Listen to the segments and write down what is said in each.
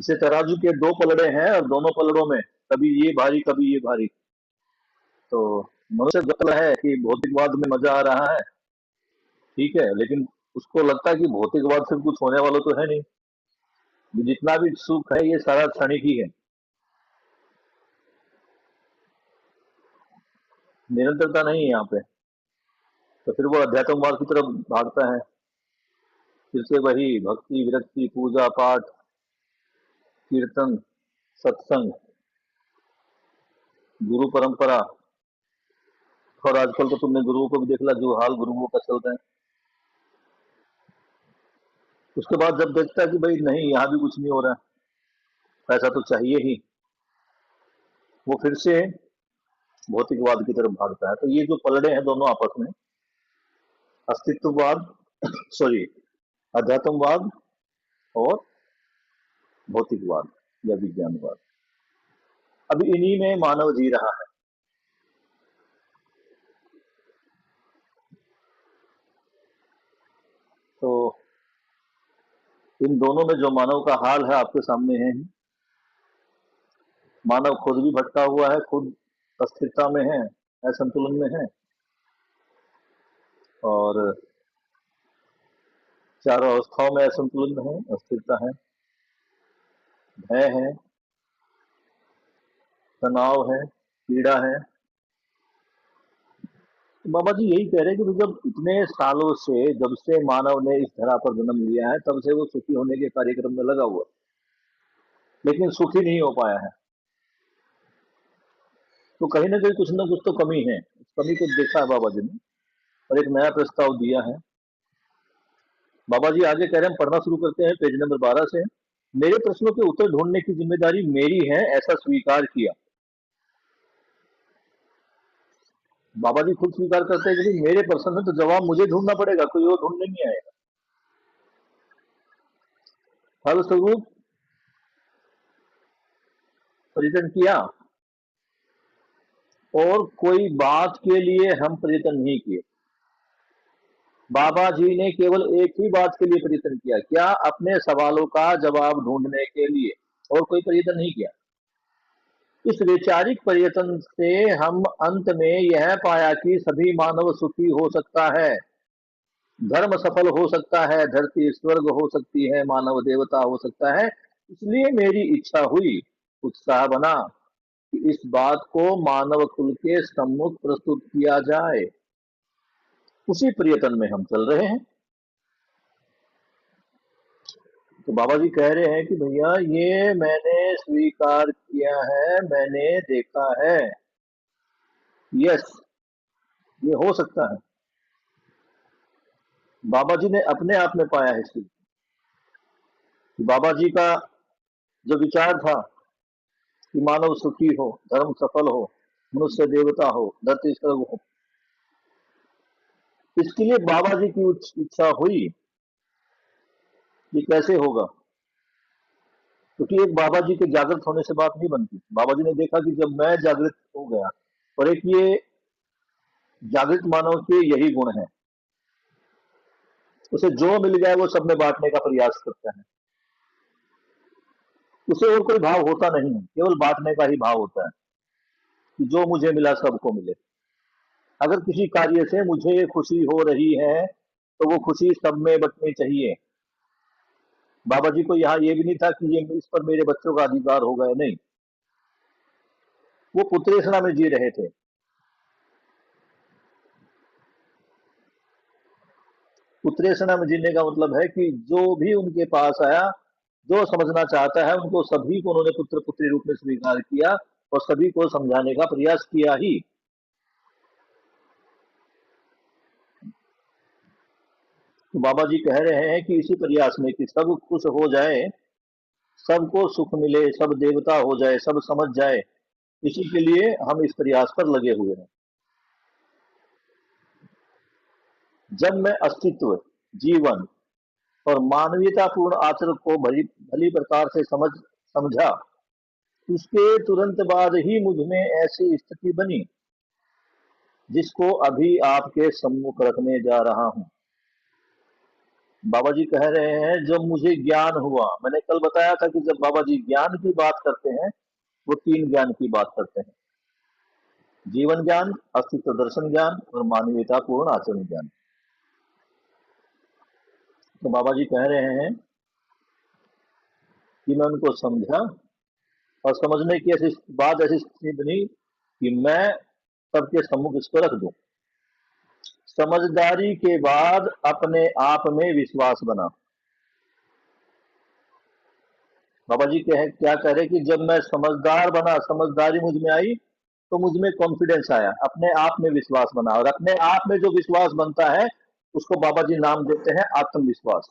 जैसे तराजू के दो पलड़े हैं और दोनों पलड़ों में कभी ये भारी कभी ये भारी। तो मनुष्य कहता है कि भौतिकवाद में मजा आ रहा है, ठीक है, लेकिन उसको लगता है कि भौतिकवाद से कुछ होने वाला तो है नहीं, जितना भी सुख है ये सारा क्षणिक ही है, निरंतरता नहीं है यहाँ पे। तो फिर वो अध्यात्मवाद की तरफ भागता है, फिर से वही भक्ति विरक्ति पूजा पाठ कीर्तन सत्संग गुरु परंपरा। और आजकल तो तुमने गुरुओं को भी देख ला जो हाल गुरुओं का चल रहा है। उसके बाद जब देखता है कि भाई नहीं यहाँ भी कुछ नहीं हो रहा है, पैसा तो चाहिए ही, वो फिर से भौतिकवाद की तरफ भागता है। तो ये जो पलड़े हैं दोनों आपस में, अस्तित्ववाद सॉरी अध्यात्मवाद और भौतिकवाद या विज्ञानवाद, अभी इन्हीं में मानव जी रहा है। तो इन दोनों में जो मानव का हाल है आपके सामने है। मानव खुद भी भटका हुआ है, खुद अस्थिरता में है, असंतुलन में है, और चारों अवस्थाओं में असंतुलन है, अस्थिरता है, भय है, तनाव है, पीड़ा है। तो बाबा जी यही कह रहे हैं कि जब इतने सालों से, जब से मानव ने इस धरा पर जन्म लिया है, तब से वो सुखी होने के कार्यक्रम में लगा हुआ, लेकिन सुखी नहीं हो पाया है। तो कहीं ना कहीं कुछ ना कुछ तो कमी है। उस कमी को देखा है बाबा जी ने और एक नया प्रस्ताव दिया है। बाबा जी आगे कह रहे हैं, पढ़ना शुरू करते हैं पेज नंबर 12 से। मेरे प्रश्नों के उत्तर ढूंढने की जिम्मेदारी मेरी है, ऐसा स्वीकार किया। बाबा जी खुद स्वीकार करते हैं कि भाई मेरे प्रश्न है तो जवाब मुझे ढूंढना पड़ेगा, कोई और ढूंढने नहीं आएगा। फलस्वरूप प्रयत्न किया, और कोई बात के लिए हम प्रयत्न नहीं किए। बाबा जी ने केवल एक ही बात के लिए प्रयत्न किया, क्या? अपने सवालों का जवाब ढूंढने के लिए, और कोई प्रयत्न नहीं किया। इस वैचारिक प्रयत्न से हम अंत में यह पाया कि सभी मानव सुखी हो सकता है, धर्म सफल हो सकता है, धरती स्वर्ग हो सकती है, मानव देवता हो सकता है। इसलिए मेरी इच्छा हुई, उत्साह बना कि इस बात को मानव कुल के सम्मुख प्रस्तुत किया जाए। उसी प्रयत्न में हम चल रहे हैं। तो बाबा जी कह रहे हैं कि भैया ये मैंने स्वीकार किया है, मैंने देखा है, यस ये हो सकता है। बाबा जी ने अपने आप में पाया है इसको। बाबा जी का जो विचार था कि मानव सुखी हो, धर्म सफल हो, मनुष्य देवता हो, धरती स्वर्ग हो, इसके लिए बाबा जी की इच्छा हुई। ये कैसे होगा? क्योंकि एक बाबा जी के जागृत होने से बात नहीं बनती। बाबा जी ने देखा कि जब मैं जागृत हो गया, और एक ये जागृत मानव के यही गुण है, उसे जो मिल जाए वो सब में बांटने का प्रयास करता है। उसे और कोई भाव होता नहीं है, केवल बांटने का ही भाव होता है कि जो मुझे मिला सबको मिले। अगर किसी कार्य से मुझे खुशी हो रही है तो वो खुशी सब में बंटनी चाहिए। बाबा जी को यहाँ ये भी नहीं था कि ये इस पर मेरे बच्चों का अधिकार होगा या नहीं। वो पुत्रेषणा में जी रहे थे। पुत्रेषणा में जीने का मतलब है कि जो भी उनके पास आया, जो समझना चाहता है, उनको सभी को उन्होंने पुत्र पुत्री रूप में स्वीकार किया और सभी को समझाने का प्रयास किया ही। तो बाबा जी कह रहे हैं कि इसी प्रयास में कि सब खुश हो जाए, सबको सुख मिले, सब देवता हो जाए, सब समझ जाए, इसी के लिए हम इस प्रयास पर लगे हुए हैं। जब मैं अस्तित्व, जीवन और मानवीयतापूर्ण आचरण को भली प्रकार से समझा, उसके तुरंत बाद ही मुझ में ऐसी स्थिति बनी जिसको अभी आपके सम्मुख रखने जा रहा हूं। बाबा जी कह रहे हैं जब मुझे ज्ञान हुआ, मैंने कल बताया था कि जब बाबा जी ज्ञान की बात करते हैं, वो 3 ज्ञान की बात करते हैं। जीवन ज्ञान, अस्तित्व दर्शन ज्ञान और मानवीयता पूर्ण आचरण ज्ञान। तो बाबा जी कह रहे हैं कि मैं उनको समझा, और समझने की ऐसी बात ऐसी स्थिति बनी कि मैं सबके सम्मुख इसको रख दूं। समझदारी के बाद अपने आप में विश्वास बना। बाबा जी क्या कह रहे कि जब मैं समझदार बना, समझदारी मुझ में आई, तो मुझ में कॉन्फिडेंस आया, अपने आप में विश्वास बना, और अपने आप में जो विश्वास बनता है उसको बाबा जी नाम देते हैं आत्मविश्वास।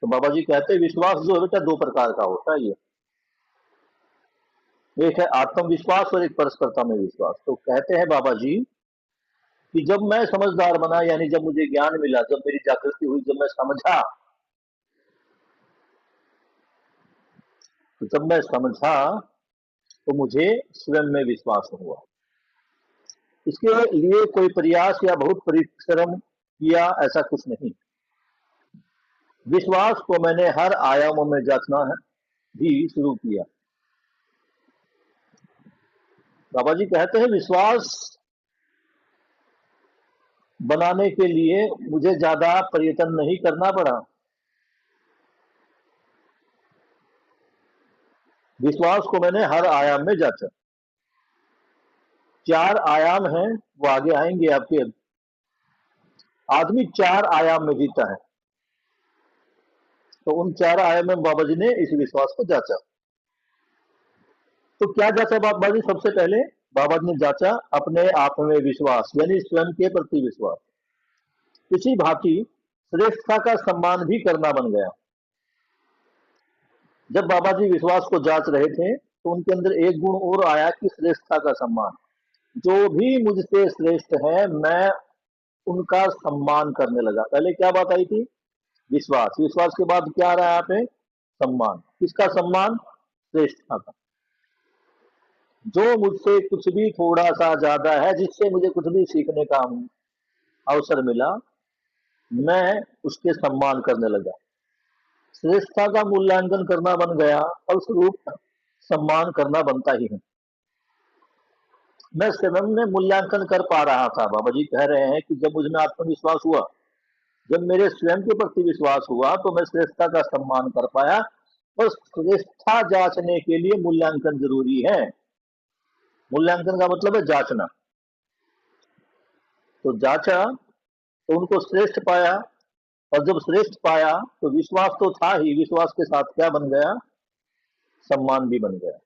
तो बाबा जी कहते हैं विश्वास जो है बेटा 2 प्रकार का होता है। ये एक है आत्मविश्वास और एक परस्परता में विश्वास। तो कहते हैं बाबा जी कि जब मैं समझदार बना, यानी जब मुझे ज्ञान मिला, जब मेरी जागृति हुई, जब मैं समझा, तो जब मैं समझा तो मुझे स्वयं में विश्वास हुआ। इसके लिए कोई प्रयास या बहुत परिश्रम किया ऐसा कुछ नहीं। विश्वास को मैंने हर आयामों में जांचना है भी शुरू किया। बाबा जी कहते हैं विश्वास बनाने के लिए मुझे ज्यादा प्रयत्न नहीं करना पड़ा। विश्वास को मैंने हर आयाम में जांचा। 4 आयाम हैं, वो आगे आएंगे आपके। आदमी 4 आयाम में जीता है, तो उन 4 आयाम में बाबा जी ने इस विश्वास को जांचा। तो क्या जांचा बाबा जी? सबसे पहले बाबा जी ने जांचा अपने आप में विश्वास, यानी स्वयं के प्रति विश्वास। इसी भांति श्रेष्ठता का सम्मान भी करना बन गया। जब बाबा जी विश्वास को जांच रहे थे, तो उनके अंदर एक गुण और आया कि श्रेष्ठता का सम्मान। जो भी मुझसे श्रेष्ठ है, मैं उनका सम्मान करने लगा। पहले क्या बात आई थी? विश्वास। विश्वास के बाद क्या आ रहा है यहाँ पे? सम्मान। किसका सम्मान? श्रेष्ठता का। जो मुझसे कुछ भी थोड़ा सा ज्यादा है, जिससे मुझे कुछ भी सीखने का अवसर मिला, मैं उसके सम्मान करने लगा। श्रेष्ठता का मूल्यांकन करना बन गया, फलस्वरूप सम्मान करना बनता ही है। मैं स्वयं में मूल्यांकन कर पा रहा था। बाबा जी कह रहे हैं कि जब मुझ में आत्मविश्वास हुआ, जब मेरे स्वयं के प्रति विश्वास हुआ, तो मैं श्रेष्ठता का सम्मान कर पाया। और श्रेष्ठता जांचने के लिए मूल्यांकन जरूरी है। मूल्यांकन का मतलब है जांचना। तो जांचा तो उनको श्रेष्ठ पाया, और जब श्रेष्ठ पाया तो विश्वास तो था ही, विश्वास के साथ क्या बन गया? सम्मान भी बन गया।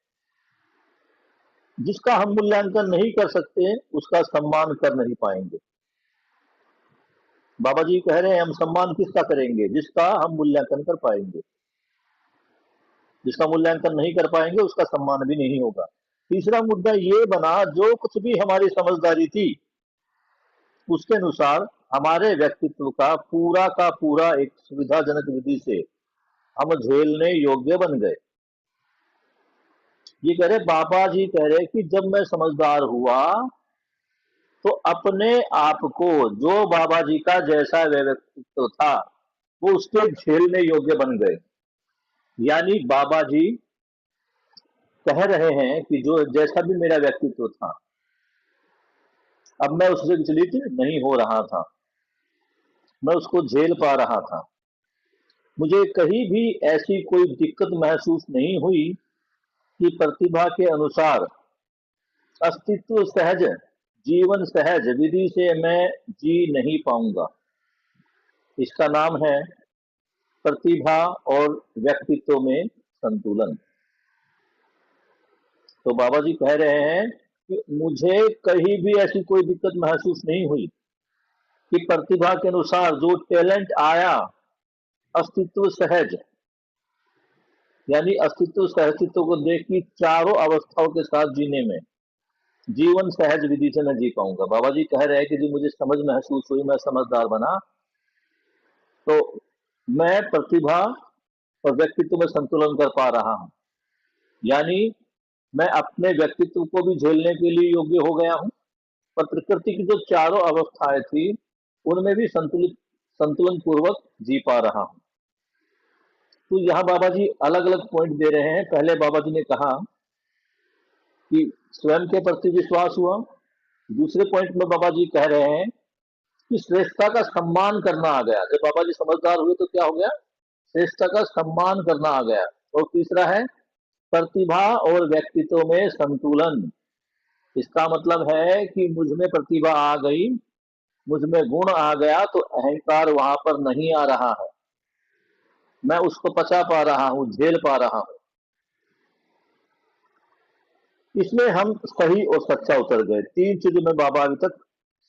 जिसका हम मूल्यांकन नहीं कर सकते, उसका सम्मान कर नहीं पाएंगे। बाबा जी कह रहे हैं हम सम्मान किसका करेंगे? जिसका हम मूल्यांकन कर पाएंगे। जिसका मूल्यांकन नहीं कर पाएंगे, उसका सम्मान भी नहीं होगा। तीसरा मुद्दा ये बना, जो कुछ भी हमारी समझदारी थी, उसके अनुसार हमारे व्यक्तित्व का पूरा एक सुविधाजनक विधि से हम झेलने योग्य बन गए। ये कह रहे बाबा जी कह रहे कि जब मैं समझदार हुआ, तो अपने आप को, जो बाबा जी का जैसा व्यक्तित्व था, वो उसके झेलने योग्य बन गए। यानी बाबा जी कह रहे हैं कि जो जैसा भी मेरा व्यक्तित्व था, अब मैं उससे विचलित नहीं हो रहा था, मैं उसको झेल पा रहा था। मुझे कहीं भी ऐसी कोई दिक्कत महसूस नहीं हुई कि प्रतिभा के अनुसार अस्तित्व सहज, जीवन सहज विधि से मैं जी नहीं पाऊंगा। इसका नाम है प्रतिभा और व्यक्तित्व में संतुलन। तो बाबा जी कह रहे हैं कि मुझे कहीं भी ऐसी कोई दिक्कत महसूस नहीं हुई कि प्रतिभा के अनुसार जो टैलेंट आया, अस्तित्व सहज, यानी अस्तित्व सहस्तित्व को देख की चारों अवस्थाओं के साथ जीने में जीवन सहज विधि से मैं जी पाऊंगा। बाबा जी कह रहे हैं कि जी मुझे समझ महसूस हुई, मैं समझदार बना, तो मैं प्रतिभा और व्यक्तित्व में संतुलन कर पा रहा हूं। यानी मैं अपने व्यक्तित्व को भी झेलने के लिए योग्य हो गया हूं, पर प्रकृति की जो चारों अवस्थाएं थी, उनमें भी संतुलन पूर्वक जी पा रहा हूं। तो यहाँ बाबा जी अलग अलग पॉइंट दे रहे हैं। पहले बाबा जी ने कहा कि स्वयं के प्रति विश्वास हुआ। दूसरे पॉइंट में बाबा जी कह रहे हैं कि श्रेष्ठता का सम्मान करना आ गया। जब बाबा जी समझदार हुए तो क्या हो गया? श्रेष्ठता का सम्मान करना आ गया। और तीसरा है प्रतिभा और व्यक्तित्व में संतुलन। इसका मतलब है कि मुझ में प्रतिभा आ गई, मुझ में गुण आ गया, तो अहंकार वहां पर नहीं आ रहा है, मैं उसको पचा पा रहा हूं, झेल पा रहा हूं। इसमें हम सही और सच्चा उतर गए। तीन चीजों में बाबा अभी तक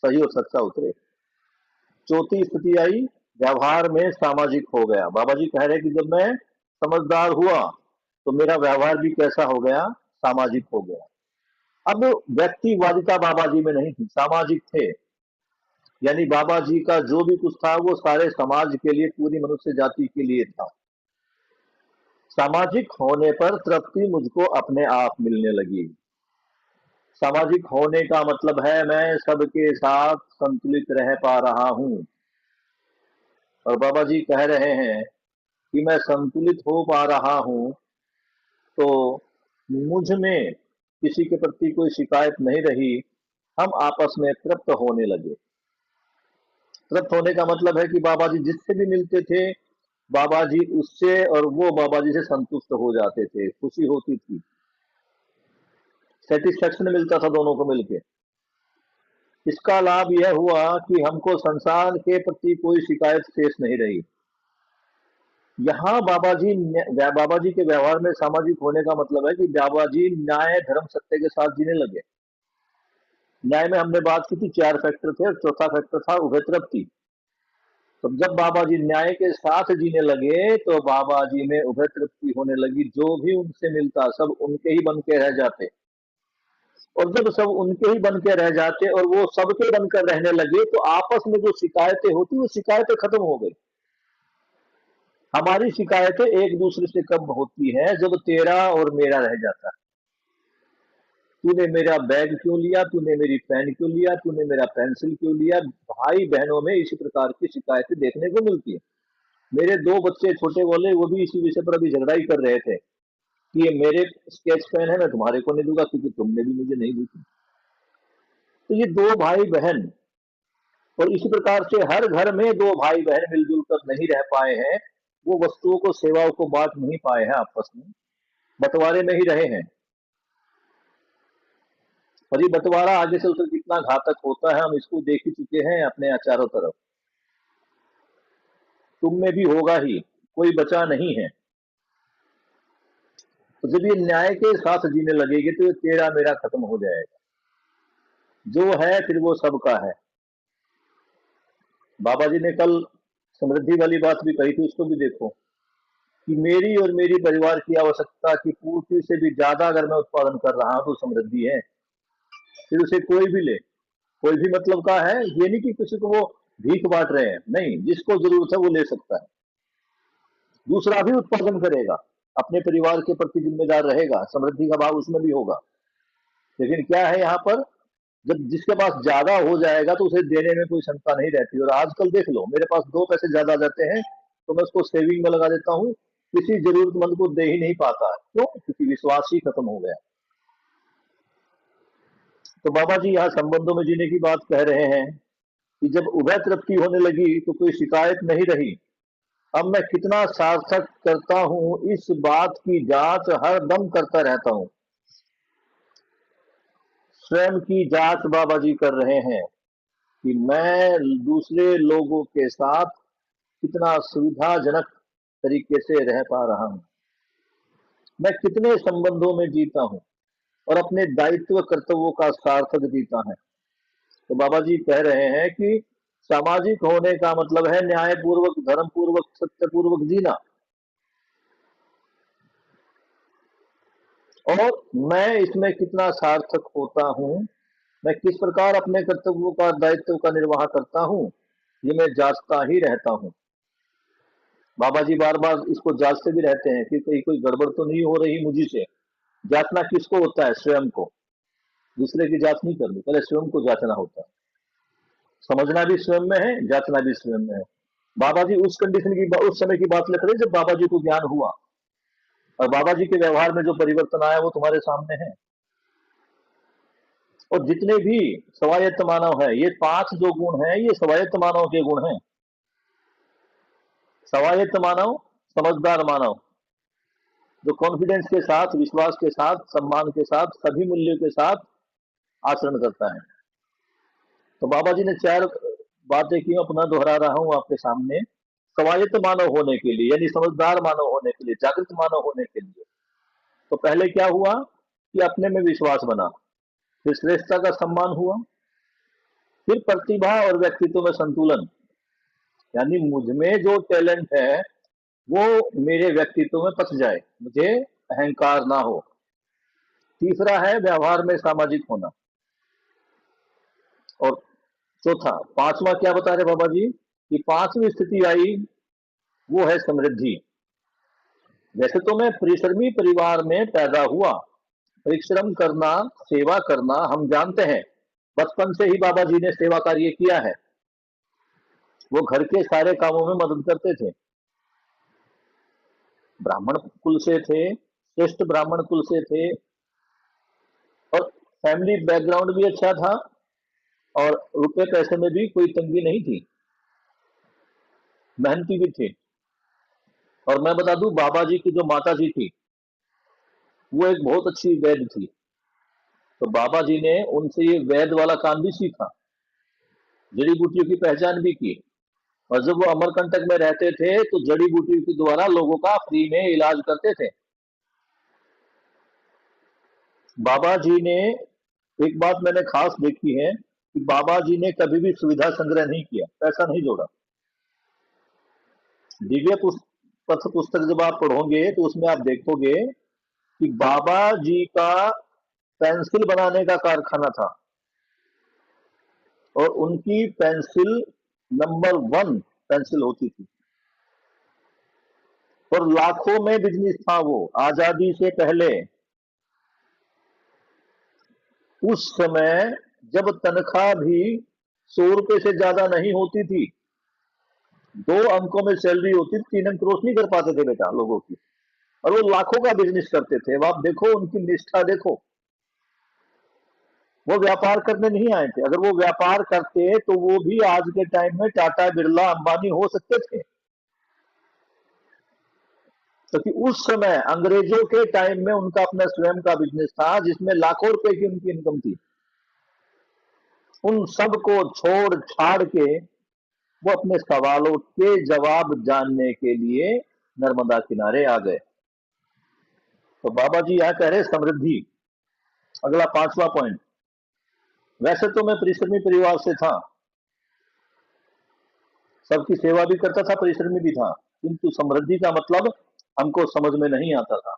सही और सच्चा उतरे। चौथी स्थिति आई, व्यवहार में सामाजिक हो गया। बाबा जी कह रहे हैं कि जब मैं समझदार हुआ तो मेरा व्यवहार भी कैसा हो गया? सामाजिक हो गया। अब व्यक्तिवादिता बाबा जी में नहीं थी, सामाजिक थे। यानी बाबा जी का जो भी कुछ था वो सारे समाज के लिए, पूरी मनुष्य जाति के लिए था। सामाजिक होने पर तृप्ति मुझको अपने आप मिलने लगी। सामाजिक होने का मतलब है मैं सबके साथ संतुलित रह पा रहा हूं। और बाबा जी कह रहे हैं कि मैं संतुलित हो पा रहा हूं तो मुझ में किसी के प्रति कोई शिकायत नहीं रही। हम आपस में तृप्त होने लगे। तृप्त होने का मतलब है कि बाबा जी जिससे भी मिलते थे, बाबा जी उससे और वो बाबा जी से संतुष्ट हो जाते थे, खुशी होती थी, सेटिस्फेक्शन मिलता था दोनों को मिलके। इसका लाभ यह हुआ कि हमको संसार के प्रति कोई शिकायत शेष नहीं रही। यहाँ बाबा जी के व्यवहार में सामाजिक होने का मतलब है कि बाबा जी न्याय धर्म सत्य के साथ जीने लगे। न्याय में हमने बात की थी 4 फैक्टर थे और चौथा फैक्टर था उभय तृप्ति। तो जब बाबा जी न्याय के साथ जीने लगे तो बाबा जी में उभय तृप्ति होने लगी। जो भी उनसे मिलता सब उनके ही बन के रह जाते। और जब सब उनके ही बन के रह जाते और वो सबके बनकर रहने लगे तो आपस में जो शिकायतें होती वो शिकायतें खत्म हो गई। हमारी शिकायतें एक दूसरे से कब होती है? जब तेरा और मेरा रह जाता है। तूने मेरा बैग क्यों लिया, तूने मेरी पेन क्यों लिया, तूने मेरा पेंसिल क्यों लिया। भाई बहनों में इसी प्रकार की शिकायतें देखने को मिलती है। मेरे 2 बच्चे छोटे वाले वो भी इसी विषय पर अभी झगड़ा ही कर रहे थे कि ये मेरे स्केच पेन है, मैं तुम्हारे को नहीं दूंगा क्योंकि तुमने भी मुझे नहीं दी थी। तो ये 2 भाई बहन, और इसी प्रकार से हर घर में 2 भाई बहन मिलजुल कर नहीं रह पाए हैं। वो वस्तुओं को, सेवाओं को बांट नहीं पाए हैं आपस में, बंटवारे में ही रहे हैं। और ये बंटवारा आगे चलकर कितना घातक होता है हम इसको देख ही चुके हैं अपने चारों तरफ। तुम में भी होगा ही, कोई बचा नहीं है। तो जब ये न्याय के साथ जीने लगेगी तो ये तेरा मेरा खत्म हो जाएगा। जो है फिर वो सबका है। बाबा जी ने कल समृद्धि वाली बात भी कही थी, उसको भी देखो कि मेरी और मेरी परिवार की आवश्यकता की पूर्ति से भी ज्यादा अगर मैं उत्पादन कर रहा हूं तो समृद्धि है। फिर उसे कोई भी ले, कोई भी मतलब का है। ये नहीं कि किसी को वो भीख बांट रहे हैं, नहीं, जिसको जरूरत है वो ले सकता है। दूसरा भी उत्पादन करेगा, अपने परिवार के प्रति जिम्मेदार रहेगा, समृद्धि का भाव उसमें भी होगा। लेकिन क्या है यहाँ पर, जब जिसके पास ज्यादा हो जाएगा तो उसे देने में कोई शंका नहीं रहती। और आजकल देख लो, मेरे पास 2 पैसे ज्यादा आ जाते हैं तो मैं उसको सेविंग में लगा देता हूँ, किसी जरूरतमंद को दे ही नहीं पाता। क्यों? क्योंकि विश्वास ही खत्म हो गया। तो बाबा जी यहाँ संबंधों में जीने की बात कह रहे हैं कि जब उभय तृप्ति होने लगी तो कोई शिकायत नहीं रही। अब मैं कितना सार्थक करता हूं इस बात की जांच हर दम करता रहता हूं। स्वयं की जांच बाबा जी कर रहे हैं कि मैं दूसरे लोगों के साथ कितना सुविधाजनक तरीके से रह पा रहा हूं, मैं कितने संबंधों में जीता हूं और अपने दायित्व कर्तव्यों का सार्थक जीता है। तो बाबा जी कह रहे हैं कि सामाजिक होने का मतलब है न्यायपूर्वक, धर्मपूर्वक, सत्यपूर्वक जीना। और मैं इसमें कितना सार्थक होता हूं, मैं किस प्रकार अपने कर्तव्यों का, दायित्व का निर्वाह करता हूं, ये मैं जांचता ही रहता हूं। बाबा जी बार बार इसको जांचते भी रहते हैं कि कहीं कोई गड़बड़ तो नहीं हो रही मुझी से। जांचना किसको होता है? स्वयं को। दूसरे की जांच नहीं करनी, पहले स्वयं को जांचना होता है। समझना भी स्वयं में है, जांचना भी स्वयं में है। बाबा जी उस कंडीशन की, उस समय की बात लिख रहे हैं जब बाबा जी को ज्ञान हुआ, और बाबा जी के व्यवहार में जो परिवर्तन आया वो तुम्हारे सामने है। और जितने भी स्वायत्त मानव है, ये 5 जो गुण हैं, ये स्वायत्त मानव के गुण हैं। स्वायत्त मानव, समझदार मानव, जो कॉन्फिडेंस के साथ, विश्वास के साथ, सम्मान के साथ, सभी मूल्यों के साथ आचरण करता है। तो बाबा जी ने 4 बातें की, अपना दोहरा रहा हूं आपके सामने। स्वायत्त मानव होने के लिए, यानी समझदार मानव होने के लिए, जागृत मानव होने के लिए, तो पहले क्या हुआ कि अपने में विश्वास बना, फिर श्रेष्ठता का सम्मान हुआ, फिर प्रतिभा और व्यक्तित्व में संतुलन, यानी मुझ में जो टैलेंट है वो मेरे व्यक्तित्व में पच जाए, मुझे अहंकार ना हो। तीसरा है व्यवहार में सामाजिक होना। और चौथा, पांचवा क्या बता रहे बाबा जी कि पांचवी स्थिति आई, वो है समृद्धि। वैसे तो मैं परिश्रमी परिवार में पैदा हुआ, परिश्रम करना, सेवा करना हम जानते हैं, बचपन से ही बाबा जी ने सेवा कार्य किया है। वो घर के सारे कामों में मदद करते थे, ब्राह्मण कुल से थे, श्रेष्ठ ब्राह्मण कुल से थे, और फैमिली बैकग्राउंड भी अच्छा था, और रुपए पैसे में भी कोई तंगी नहीं थी, मेहनती भी थे। और मैं बता दूं, बाबा जी की जो माता जी थी वो एक बहुत अच्छी वैद्य थी, तो बाबा जी ने उनसे ये वैद्य वाला काम भी सीखा, जड़ी बूटियों की पहचान भी की। और जब वो अमरकंटक में रहते थे तो जड़ी बूटियों के द्वारा लोगों का फ्री में इलाज करते थे। बाबा जी ने, एक बात मैंने खास देखी है कि बाबा जी ने कभी भी सुविधा संग्रह नहीं किया, पैसा नहीं जोड़ा। दिव्य पथ पुस्तक जब आप पढ़ोगे तो उसमें आप देखोगे कि बाबा जी का पेंसिल बनाने का कारखाना था, और उनकी पेंसिल नंबर 1 पेंसिल होती थी, और लाखों में बिजनेस था वो आजादी से पहले। उस समय जब तनख्वाह भी 100 रुपए से ज्यादा नहीं होती थी, 2 अंकों में सैलरी होती थी, 3 अंक क्रॉस नहीं कर पाते थे बेटा लोगों की, और वो लाखों का बिजनेस करते थे। अब आप देखो उनकी निष्ठा देखो, वो व्यापार करने नहीं आए थे। अगर वो व्यापार करते तो वो भी आज के टाइम में टाटा, बिरला, अंबानी हो सकते थे, क्योंकि उस समय अंग्रेजों के टाइम में उनका अपना स्वयं का बिजनेस था जिसमें लाखों रुपए की उनकी इनकम थी। उन सब को छोड़ छाड़ के वो अपने सवालों के जवाब जानने के लिए नर्मदा किनारे आ गए। तो बाबा जी यहां कह रहे समृद्धि। अगला 5वां पॉइंट, वैसे तो मैं परिश्रमी परिवार से था, सबकी सेवा भी करता था, परिश्रमी भी था, किंतु समृद्धि का मतलब हमको समझ में नहीं आता था।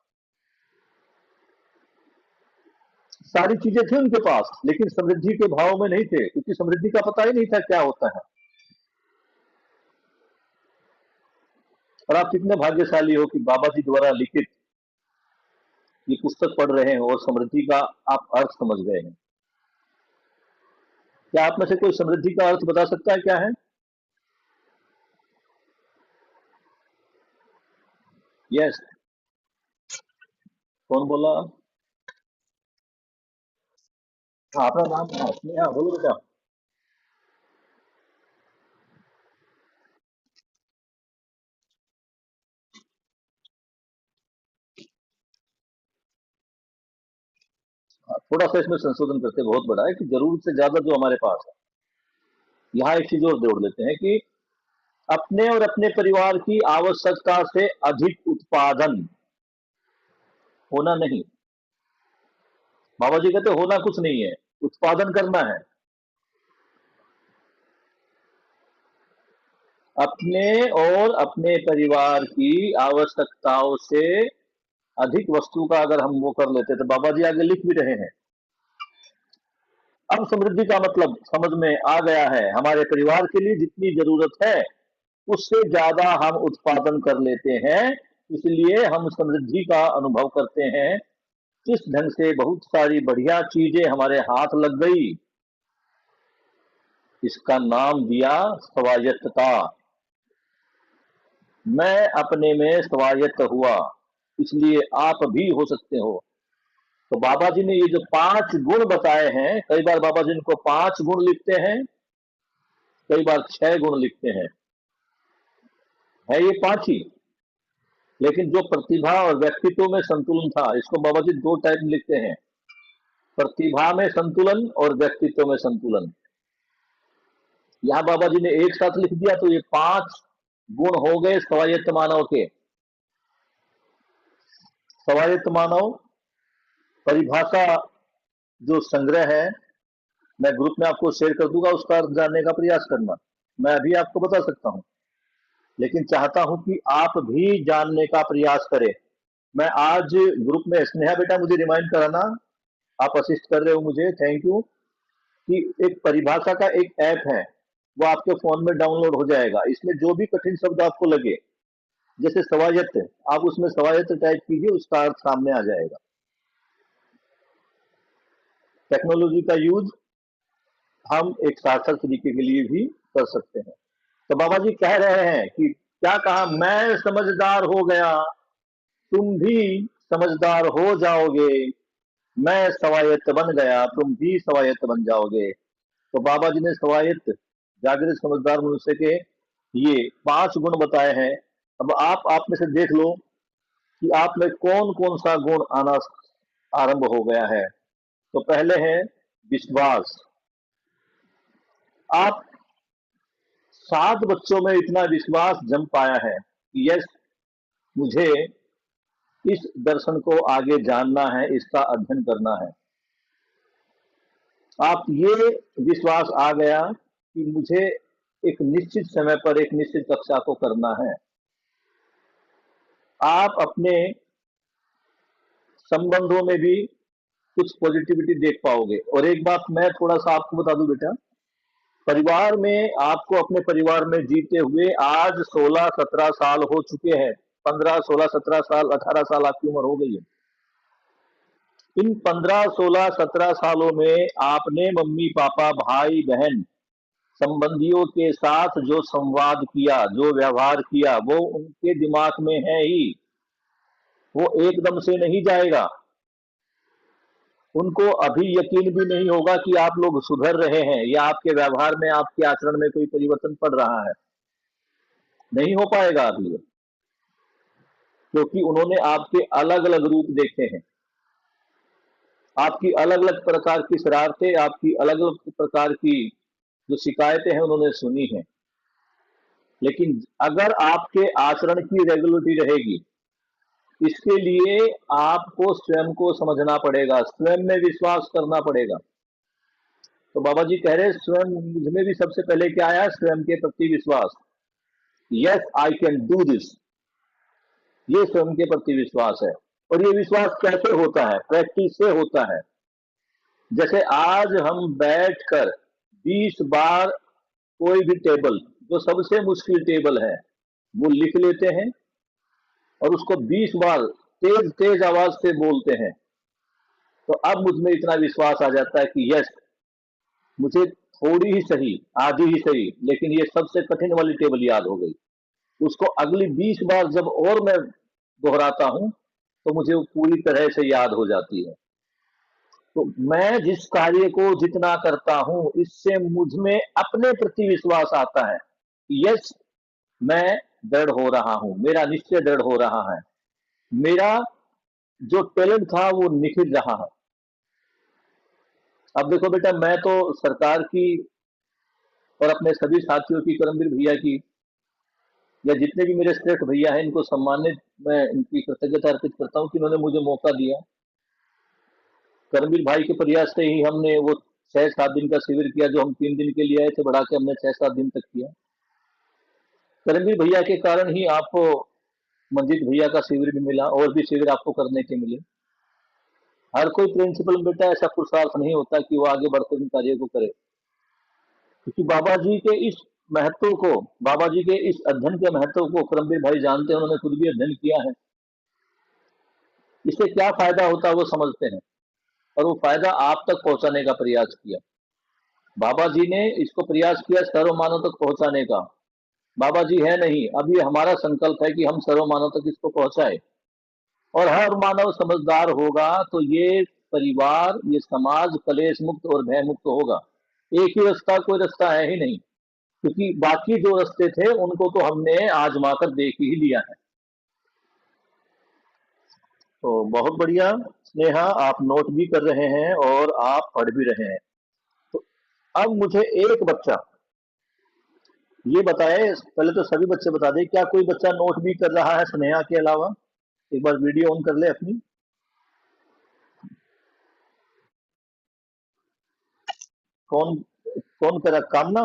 सारी चीजें थी उनके पास, लेकिन समृद्धि के भाव में नहीं थे, क्योंकि समृद्धि का पता ही नहीं था क्या होता है। और आप कितने भाग्यशाली हो कि बाबा जी द्वारा लिखित ये पुस्तक पढ़ रहे हैं और समृद्धि का आप अर्थ समझ गए हैं। क्या आप में से कोई समृद्धि का अर्थ बता सकता है क्या है? यस, कौन बोला? हाँ, अपना नाम स्नेहा, बोलो बेटा। हाँ, थोड़ा सा इसमें संशोधन करते, बहुत बड़ा है कि जरूरत से ज्यादा जो हमारे पास है। यहाँ एक चीज और जोड़ देते हैं कि अपने और अपने परिवार की आवश्यकता से अधिक उत्पादन होना नहीं। बाबा जी कहते होना कुछ नहीं है, उत्पादन करना है। अपने और अपने परिवार की आवश्यकताओं से अधिक वस्तु का अगर हम वो कर लेते, तो बाबा जी आगे लिख भी रहे हैं, अब समृद्धि का मतलब समझ में आ गया है। हमारे परिवार के लिए जितनी जरूरत है उससे ज्यादा हम उत्पादन कर लेते हैं, इसलिए हम समृद्धि का अनुभव करते हैं। किस ढंग से बहुत सारी बढ़िया चीजें हमारे हाथ लग गई, इसका नाम दिया स्वायत्तता। मैं अपने में स्वायत्त हुआ, इसलिए आप भी हो सकते हो। तो बाबा जी ने ये जो 5 गुण बताए हैं, कई बार बाबा जी इनको 5 गुण लिखते हैं, कई बार 6 गुण लिखते हैं, है ये 5 ही। लेकिन जो प्रतिभा और व्यक्तित्व में संतुलन था, इसको बाबा जी 2 टाइप में लिखते हैं, प्रतिभा में संतुलन और व्यक्तित्व में संतुलन। यहां बाबा जी ने एक साथ लिख दिया, तो ये 5 गुण हो गए स्वायत्त मानव के। स्वायत्त मानव परिभाषा जो संग्रह है, मैं ग्रुप में आपको शेयर कर दूंगा, उसका अर्थ जानने का प्रयास करना। मैं अभी आपको बता सकता हूं, लेकिन चाहता हूं कि आप भी जानने का प्रयास करें। मैं आज ग्रुप में, स्नेहा बेटा मुझे रिमाइंड कराना, आप असिस्ट कर रहे हो मुझे, थैंक यू, कि एक परिभाषा का एक ऐप है, वो आपके फोन में डाउनलोड हो जाएगा। इसमें जो भी कठिन शब्द आपको लगे, जैसे स्वायत्त, आप उसमें स्वायत्त टाइप कीजिए, उसका अर्थ सामने आ जाएगा। टेक्नोलॉजी का यूज हम एक सार्थक तरीके के लिए भी कर सकते हैं। तो बाबा जी कह रहे हैं कि क्या कहा, मैं समझदार हो गया, तुम भी समझदार हो जाओगे, मैं स्वायत्त बन गया, तुम भी स्वायत्त बन जाओगे। तो बाबा जी ने स्वायत्त जागृत समझदार मनुष्य के ये 5 गुण बताए हैं। अब आप में से देख लो कि आप में कौन कौन सा गुण आना आरंभ हो गया है। तो पहले है विश्वास। आप 7 बच्चों में इतना विश्वास जम पाया है कि यस, मुझे इस दर्शन को आगे जानना है, इसका अध्ययन करना है। आप ये विश्वास आ गया कि मुझे एक निश्चित समय पर एक निश्चित कक्षा को करना है। आप अपने संबंधों में भी कुछ पॉजिटिविटी देख पाओगे। और एक बात मैं थोड़ा सा आपको बता दूं बेटा, परिवार में, आपको अपने परिवार में जीते हुए आज 16-17 साल हो चुके हैं। 15-16-17 साल, 18 साल आपकी उम्र हो गई है। इन 15-16-17 सालों में आपने मम्मी पापा भाई बहन संबंधियों के साथ जो संवाद किया, जो व्यवहार किया, वो उनके दिमाग में है ही, वो एकदम से नहीं जाएगा। उनको अभी यकीन भी नहीं होगा कि आप लोग सुधर रहे हैं या आपके व्यवहार में, आपके आचरण में कोई परिवर्तन पड़ रहा है। नहीं हो पाएगा अभी, क्योंकि उन्होंने आपके अलग अलग रूप देखे हैं, आपकी अलग अलग प्रकार की शरारतें, आपकी अलग अलग प्रकार की जो शिकायतें हैं उन्होंने सुनी हैं। लेकिन अगर आपके आचरण की रेगुलरिटी रहेगी, इसके लिए आपको स्वयं को समझना पड़ेगा, स्वयं में विश्वास करना पड़ेगा। तो बाबा जी कह रहे, स्वयं मुझमें भी सबसे पहले क्या आया, स्वयं के प्रति विश्वास। Yes, I can do this, ये स्वयं के प्रति विश्वास है। और ये विश्वास कैसे होता है, प्रैक्टिस से होता है। जैसे आज हम बैठकर 20 बार कोई भी टेबल, जो सबसे मुश्किल टेबल है, वो लिख लेते हैं और उसको 20 बार तेज तेज आवाज से बोलते हैं। तो अब मुझमें इतना विश्वास आ जाता है कि यस, मुझे थोड़ी ही सही, आधी ही सही, लेकिन ये सबसे कठिन वाली टेबल याद हो गई। उसको अगली 20 बार जब और मैं दोहराता हूं, तो मुझे वो पूरी तरह से याद हो जाती है। तो मैं जिस कार्य को जितना करता हूं, इससे मुझमें अपने प्रति विश्वास आता है। यस, मैं दृढ़ हो रहा हूं, मेरा निश्चय दृढ़ हो रहा है, मेरा जो टैलेंट था वो निखर रहा है। अब देखो बेटा, मैं तो सरकार की और अपने सभी साथियों की, करमवीर भैया की, या जितने भी मेरे श्रेष्ठ भैया हैं, इनको सम्मानित, मैं इनकी कृतज्ञता अर्पित करता हूं कि इन्होंने मुझे मौका दिया। करमवीर भाई के प्रयास से ही हमने वो 6-7 दिन का शिविर किया, जो हम 3 दिन के लिए आए थे, बढ़ा के हमने 6-7 दिन तक किया। करमवीर भैया के कारण ही आपको मंजीत भैया का शिविर भी मिला, और भी शिविर आपको करने के मिले। हर कोई प्रिंसिपल बेटा ऐसा पुरुषार्थ नहीं होता कि वो आगे बढ़कर इन कार्य को करे, क्योंकि बाबा जी के इस महत्व को, बाबा जी के इस अध्ययन के महत्व को करमवीर भाई जानते हैं, उन्होंने खुद भी अध्ययन किया है। इससे क्या फायदा होता है वो समझते हैं, और वो फायदा आप तक पहुंचाने का प्रयास किया। बाबा जी ने इसको प्रयास किया सर्व मानव तक पहुंचाने का। बाबा जी है नहीं, अब ये हमारा संकल्प है कि हम सर्व मानव तक इसको पहुंचाए, और हर मानव समझदार होगा तो ये परिवार, ये समाज कलेश मुक्त और भय मुक्त होगा। एक ही रास्ता, कोई रास्ता है ही नहीं, क्योंकि बाकी जो रास्ते थे उनको तो हमने आजमा कर देख ही लिया है। तो बहुत बढ़िया स्नेहा, आप नोट भी कर रहे हैं और आप पढ़ भी रहे हैं। तो अब मुझे एक बच्चा ये बताए, पहले तो सभी बच्चे बता दें, क्या कोई बच्चा नोट भी कर रहा है स्नेहा के अलावा? एक बार वीडियो ऑन कर ले अपनी। कौन कौन कर रहा? कामना,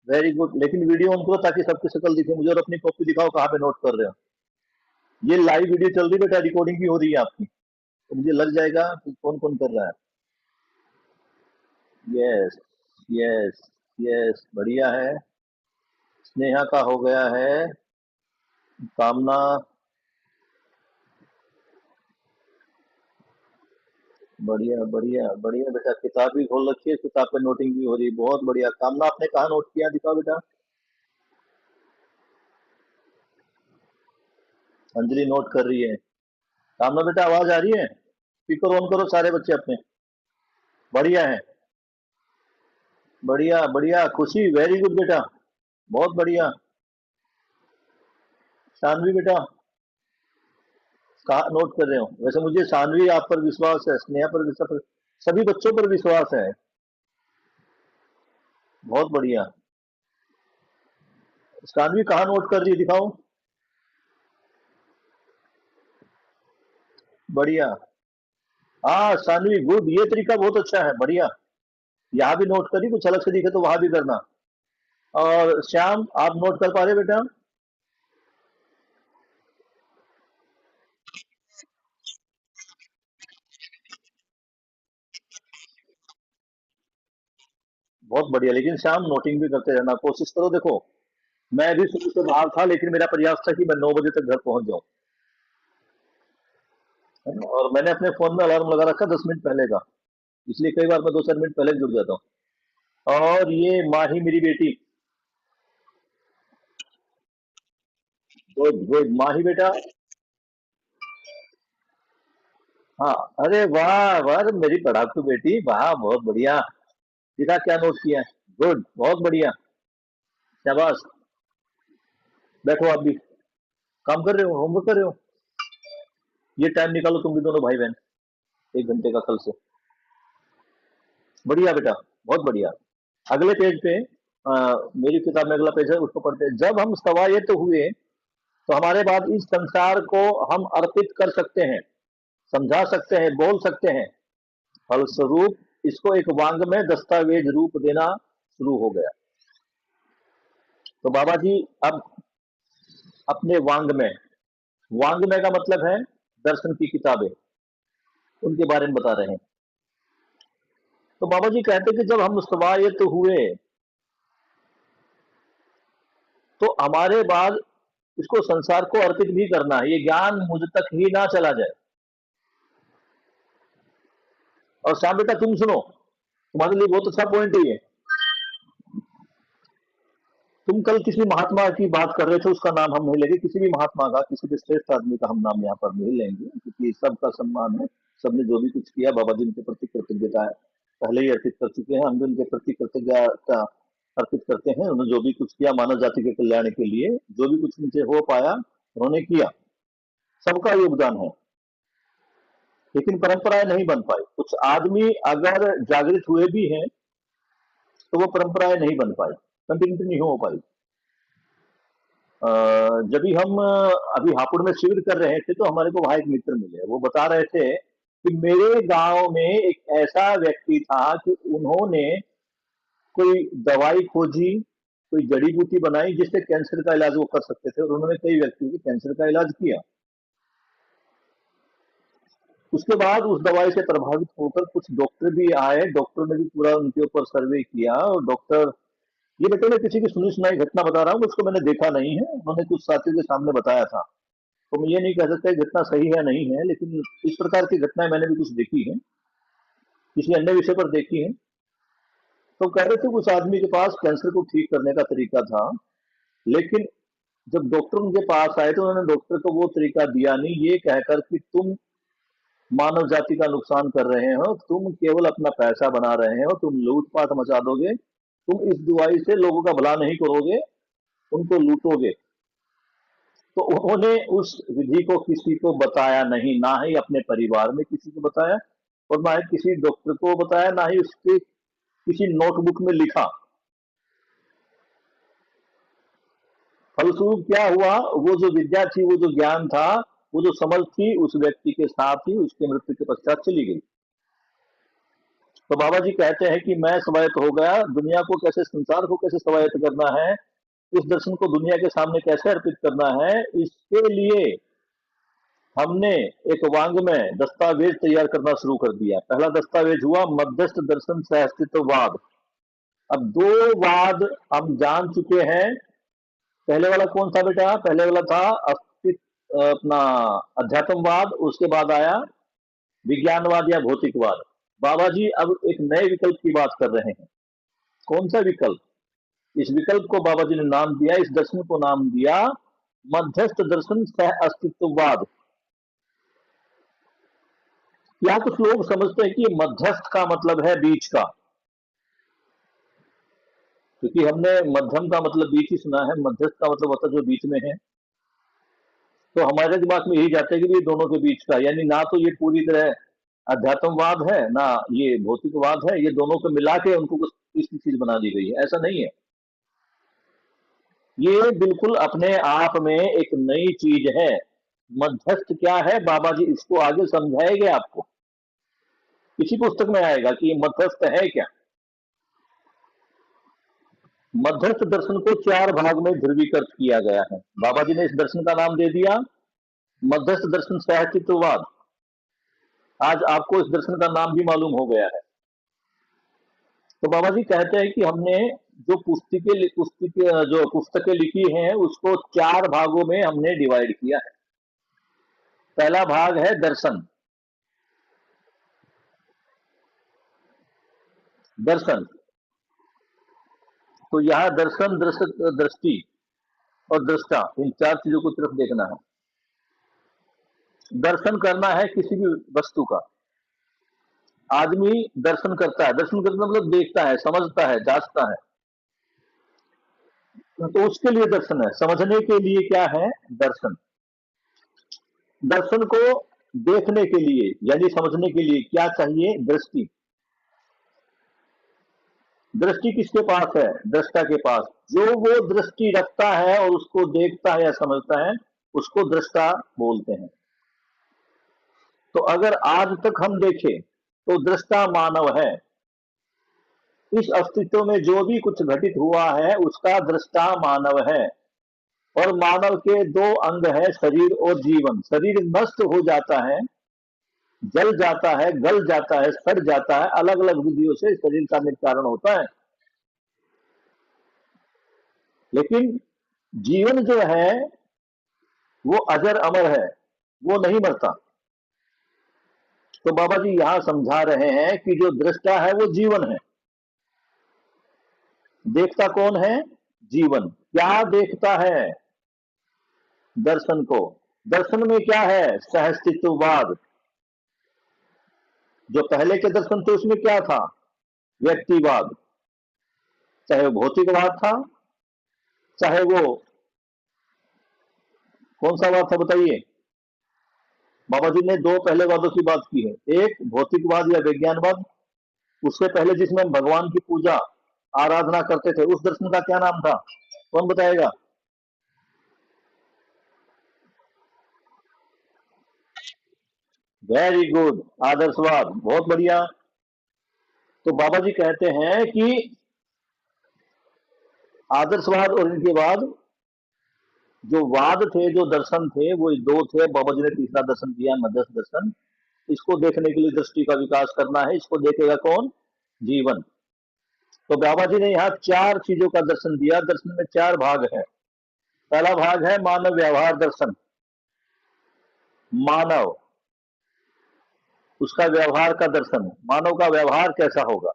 वेरी गुड। लेकिन वीडियो ऑन करो ताकि सबकी शक्ल दिखे मुझे, और अपनी कॉपी दिखाओ कहाँ पे नोट कर रहे हो। ये लाइव वीडियो चल रही बेटा, रिकॉर्डिंग भी हो रही है आपकी, तो मुझे लग जाएगा कि कौन कौन कर रहा है। यस, यस, यस, बढ़िया है। स्नेहा का हो गया है, कामना, बढ़िया बढ़िया बढ़िया बेटा। किताब भी खोल रखी है, किताब पे नोटिंग भी हो रही है, बहुत बढ़िया। कामना, आपने कहा नोट किया, दिखाओ बेटा। अंजलि नोट कर रही है। कामना बेटा, आवाज आ रही है? स्पीकर ऑन करो सारे बच्चे अपने। बढ़िया है, बढ़िया बढ़िया। खुशी, वेरी गुड बेटा, बहुत बढ़िया। शानवी बेटा, कहा नोट कर रहे हो? वैसे मुझे शानवी आप पर विश्वास है, स्नेहा पर विश्वास, सभी बच्चों पर विश्वास है। बहुत बढ़िया। शानवी कहाँ नोट कर रही है, दिखाओ। बढ़िया। हाँ शानवी, गुड, ये तरीका बहुत अच्छा है, बढ़िया। यहाँ भी नोट करी, कुछ अलग से दिखे तो वहां भी करना। और श्याम, आप नोट कर पा रहे बेटा? बहुत बढ़िया। लेकिन श्याम, नोटिंग भी करते रहना, कोशिश करो। देखो, मैं भी शुरू से बाहर था, लेकिन मेरा प्रयास था कि मैं 9 बजे तक घर पहुंच जाऊं, है ना? और मैंने अपने फोन में अलार्म लगा रखा 10 मिनट पहले का, इसलिए कई बार मैं 2-4 मिनट पहले जुड़ जाता हूँ। और ये माही मेरी बेटी, गुड गुड माही बेटा। हाँ, अरे वाह वाह, अरे मेरी पढ़ाकू बेटी, वाह, बहुत बढ़िया। दिखा क्या नोट किया है। गुड, बहुत बढ़िया, शाबाश। बैठो आप भी, काम कर रहे हो, होमवर्क कर रहे हो? ये टाइम निकालो तुम भी दोनों भाई बहन, 1 घंटे का कल से। बढ़िया बेटा, बहुत बढ़िया। अगले पेज पे, मेरी किताब में अगला पेज है, उसको पढ़ते हैं। जब हम सवायत्त हुए तो हमारे बाद इस संसार को हम अर्पित कर सकते हैं, समझा सकते हैं, बोल सकते हैं। फलस्वरूप इसको एक वांग्मय दस्तावेज रूप देना शुरू हो गया। तो बाबा जी अब अपने वांग्मय, वांग्मय का मतलब है दर्शन की किताबें, उनके बारे में बता रहे हैं। तो बाबा जी कहते हैं कि जब हम स्वायत्त हुए तो हमारे बाद इसको संसार को अर्पित भी करना है, ये ज्ञान मुझ तक ही ना चला जाए। और श्याम बेटा तुम सुनो, तुम्हारे लिए बहुत अच्छा पॉइंट है ये। तुम कल किसी महात्मा की बात कर रहे थे, उसका नाम हम नहीं लेंगे, किसी भी महात्मा का, किसी भी श्रेष्ठ आदमी का हम नाम यहाँ पर नहीं लेंगे, क्योंकि सबका सम्मान है। सबने जो भी कुछ किया, बाबा जी उनके प्रति कृतज्ञता है पहले ही अर्पित कर चुके हैं, हम भी उनके प्रति कृतज्ञता अर्पित करते हैं। उन्होंने जो भी कुछ किया मानव जाति के कल्याण के लिए, जो भी कुछ उनसे हो पाया उन्होंने किया, सबका योगदान है। लेकिन परंपराएं नहीं बन पाई। कुछ आदमी अगर जागृत हुए भी हैं तो वो परंपराएं नहीं बन पाई, कंटिन्यूटी नहीं हो पाई। जब भी हम अभी हापुड़ में शिविर कर रहे थे, तो हमारे को वहां एक मित्र मिले, वो बता रहे थे कि मेरे गांव में एक ऐसा व्यक्ति था कि उन्होंने कोई दवाई खोजी, कोई जड़ी बूटी बनाई जिससे कैंसर का इलाज वो कर सकते थे, और उन्होंने कई व्यक्तियों के कैंसर का इलाज किया। उसके बाद उस दवाई से प्रभावित होकर कुछ डॉक्टर भी आए, डॉक्टर ने भी पूरा उनके ऊपर सर्वे किया, और डॉक्टर, ये बेटे मैं किसी की सुनी सुनाई घटना बता रहा हूँ, उसको मैंने देखा नहीं है, उन्होंने कुछ साथियों के सामने बताया था, तो मैं ये नहीं कह सकता घटना सही है नहीं है, लेकिन इस प्रकार की घटनाएं मैंने भी कुछ देखी है। किसी अन्य विषय पर देखी है। तो कह रहे थे उस आदमी के पास कैंसर को ठीक करने का तरीका था, लेकिन जब डॉक्टर उनके पास आए तो उन्होंने डॉक्टर को वो तरीका दिया नहीं, ये कहकर कि तुम मानव जाति का नुकसान कर रहे हो, तुम केवल अपना पैसा बना रहे हो, तुम लूटपाट मचा दोगे, तुम इस दवाई से लोगों का भला नहीं करोगे, उनको लूटोगे। तो उन्होंने उस विधि को किसी को बताया नहीं, ना ही अपने परिवार में किसी को बताया, और ना ही किसी डॉक्टर को बताया, ना ही उसके किसी नोटबुक में लिखा। फलस्वरूप क्या हुआ, वो जो विद्या थी, वो जो ज्ञान था, वो जो समझ थी, उस व्यक्ति के साथ ही उसके मृत्यु के पश्चात चली गई। तो बाबा जी कहते हैं कि मैं स्वायत्त हो गया, दुनिया को कैसे, संसार को कैसे स्वायत्त करना है, इस दर्शन को दुनिया के सामने कैसे अर्पित करना है, इसके लिए हमने एक वांग्मय दस्तावेज तैयार करना शुरू कर दिया। पहला दस्तावेज हुआ मध्यस्थ दर्शन सह अस्तित्ववाद। अब दो वाद हम जान चुके हैं। पहले वाला कौन सा बेटा? पहले वाला था अपना अध्यात्मवाद, उसके बाद आया विज्ञानवाद या भौतिकवाद। बाबा जी अब एक नए विकल्प की बात कर रहे हैं। कौन सा विकल्प? इस विकल्प को बाबा जी ने नाम दिया, इस दर्शन को नाम दिया मध्यस्थ दर्शन सह अस्तित्ववाद। क्या कुछ लोग समझते हैं कि मध्यस्थ का मतलब है बीच का, क्योंकि हमने मध्यम का मतलब बीच ही सुना है, मध्यस्थ का मतलब होता है जो बीच में है। तो हमारे दिमाग में यही जाता है कि ये दोनों के बीच का, यानी ना तो ये पूरी तरह अध्यात्मवाद है, ना ये भौतिकवाद है, ये दोनों को मिला के उनको कुछ तीसरी चीज बना दी गई है। ऐसा नहीं है, ये बिल्कुल अपने आप में एक नई चीज है। मध्यस्थ क्या है, बाबा जी इसको आगे समझाएंगे आपको, किसी पुस्तक में आएगा कि ये मध्यस्थ है क्या। मध्यस्थ दर्शन को चार भाग में ध्रुवीकृत किया गया है। बाबा जी ने इस दर्शन का नाम दे दिया मध्यस्थ दर्शन सहअस्तित्ववाद। आज आपको इस दर्शन का नाम भी मालूम हो गया है। तो बाबा जी कहते हैं कि हमने जो पुस्तकें लिखी हैं उसको चार भागों में हमने डिवाइड किया है। पहला भाग है दर्शन। दर्शन तो यह दर्शन, दृष्टि और दृष्टा, इन चार चीजों को सिर्फ देखना है। दर्शन करना है किसी भी वस्तु का। आदमी दर्शन करता है, दर्शन करना मतलब देखता है, समझता है, जांचता है, तो उसके लिए दर्शन है। समझने के लिए क्या है? दर्शन। दर्शन को देखने के लिए यानी समझने के लिए क्या चाहिए? दृष्टि। दृष्टि किसके पास है? दृष्टा के पास। जो वो दृष्टि रखता है और उसको देखता है या समझता है, उसको दृष्टा बोलते हैं। तो अगर आज तक हम देखें तो दृष्टा मानव है। इस अस्तित्व में जो भी कुछ घटित हुआ है उसका दृष्टा मानव है। और मानव के दो अंग है, शरीर और जीवन। शरीर नष्ट हो जाता है, जल जाता है, गल जाता है, सड़ जाता है, अलग अलग विधियों से शरीर का निस्तारण होता है। लेकिन जीवन जो है वो अजर अमर है, वो नहीं मरता। तो बाबा जी यहां समझा रहे हैं कि जो दृष्टा है वो जीवन है, देखता कौन है? जीवन। क्या देखता है? दर्शन को। दर्शन में क्या है? सहअस्तित्ववाद। जो पहले के दर्शन थे उसमें क्या था? व्यक्तिवाद। चाहे वो भौतिकवाद था, चाहे वो कौन सा वाद था बताइए। बाबा जी ने दो पहले वादों की बात की है, एक भौतिकवाद या विज्ञानवाद, उससे पहले जिसमें हम भगवान की पूजा आराधना करते थे उस दर्शन का क्या नाम था? कौन बताएगा? वेरी गुड, आदर्शवाद। बहुत बढ़िया। तो बाबा जी कहते हैं कि आदर्शवाद और इनके बाद जो वाद थे, जो दर्शन थे, वो दो थे। बाबा जी ने तीसरा दर्शन दिया, मध्यस्थ दर्शन। इसको देखने के लिए दृष्टि का विकास करना है। इसको देखेगा कौन? जीवन। तो बाबा जी ने यहाँ चार चीजों का दर्शन दिया। दर्शन में चार भाग है। पहला भाग है मानव व्यवहार दर्शन। मानव उसका व्यवहार का दर्शन, मानव का व्यवहार कैसा होगा।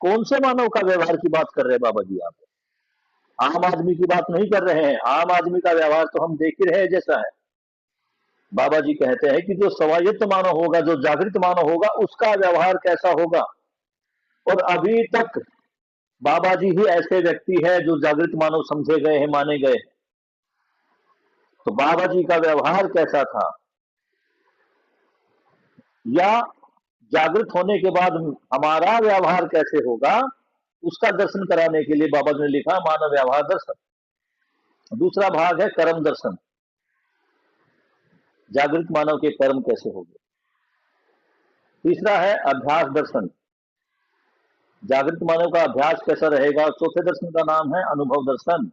कौन से मानव का व्यवहार की बात कर रहे हैं बाबा जी आप? आम आदमी की बात नहीं कर रहे हैं। आम आदमी का व्यवहार तो हम देख ही रहे हैं जैसा है। बाबा जी कहते हैं कि जो स्वायत्त मानव होगा, जो जागृत मानव होगा, उसका व्यवहार कैसा होगा। और अभी तक बाबा जी ही ऐसे व्यक्ति है जो जागृत मानव समझे गए हैं, माने गए। तो बाबा जी का व्यवहार कैसा था, या जागृत होने के बाद हमारा व्यवहार कैसे होगा, उसका दर्शन कराने के लिए बाबा जी ने लिखा मानव व्यवहार दर्शन। दूसरा भाग है कर्म दर्शन, जागृत मानव के कर्म कैसे होंगे। तीसरा है अभ्यास दर्शन, जागृत मानव का अभ्यास कैसा रहेगा। चौथे दर्शन का नाम है अनुभव दर्शन,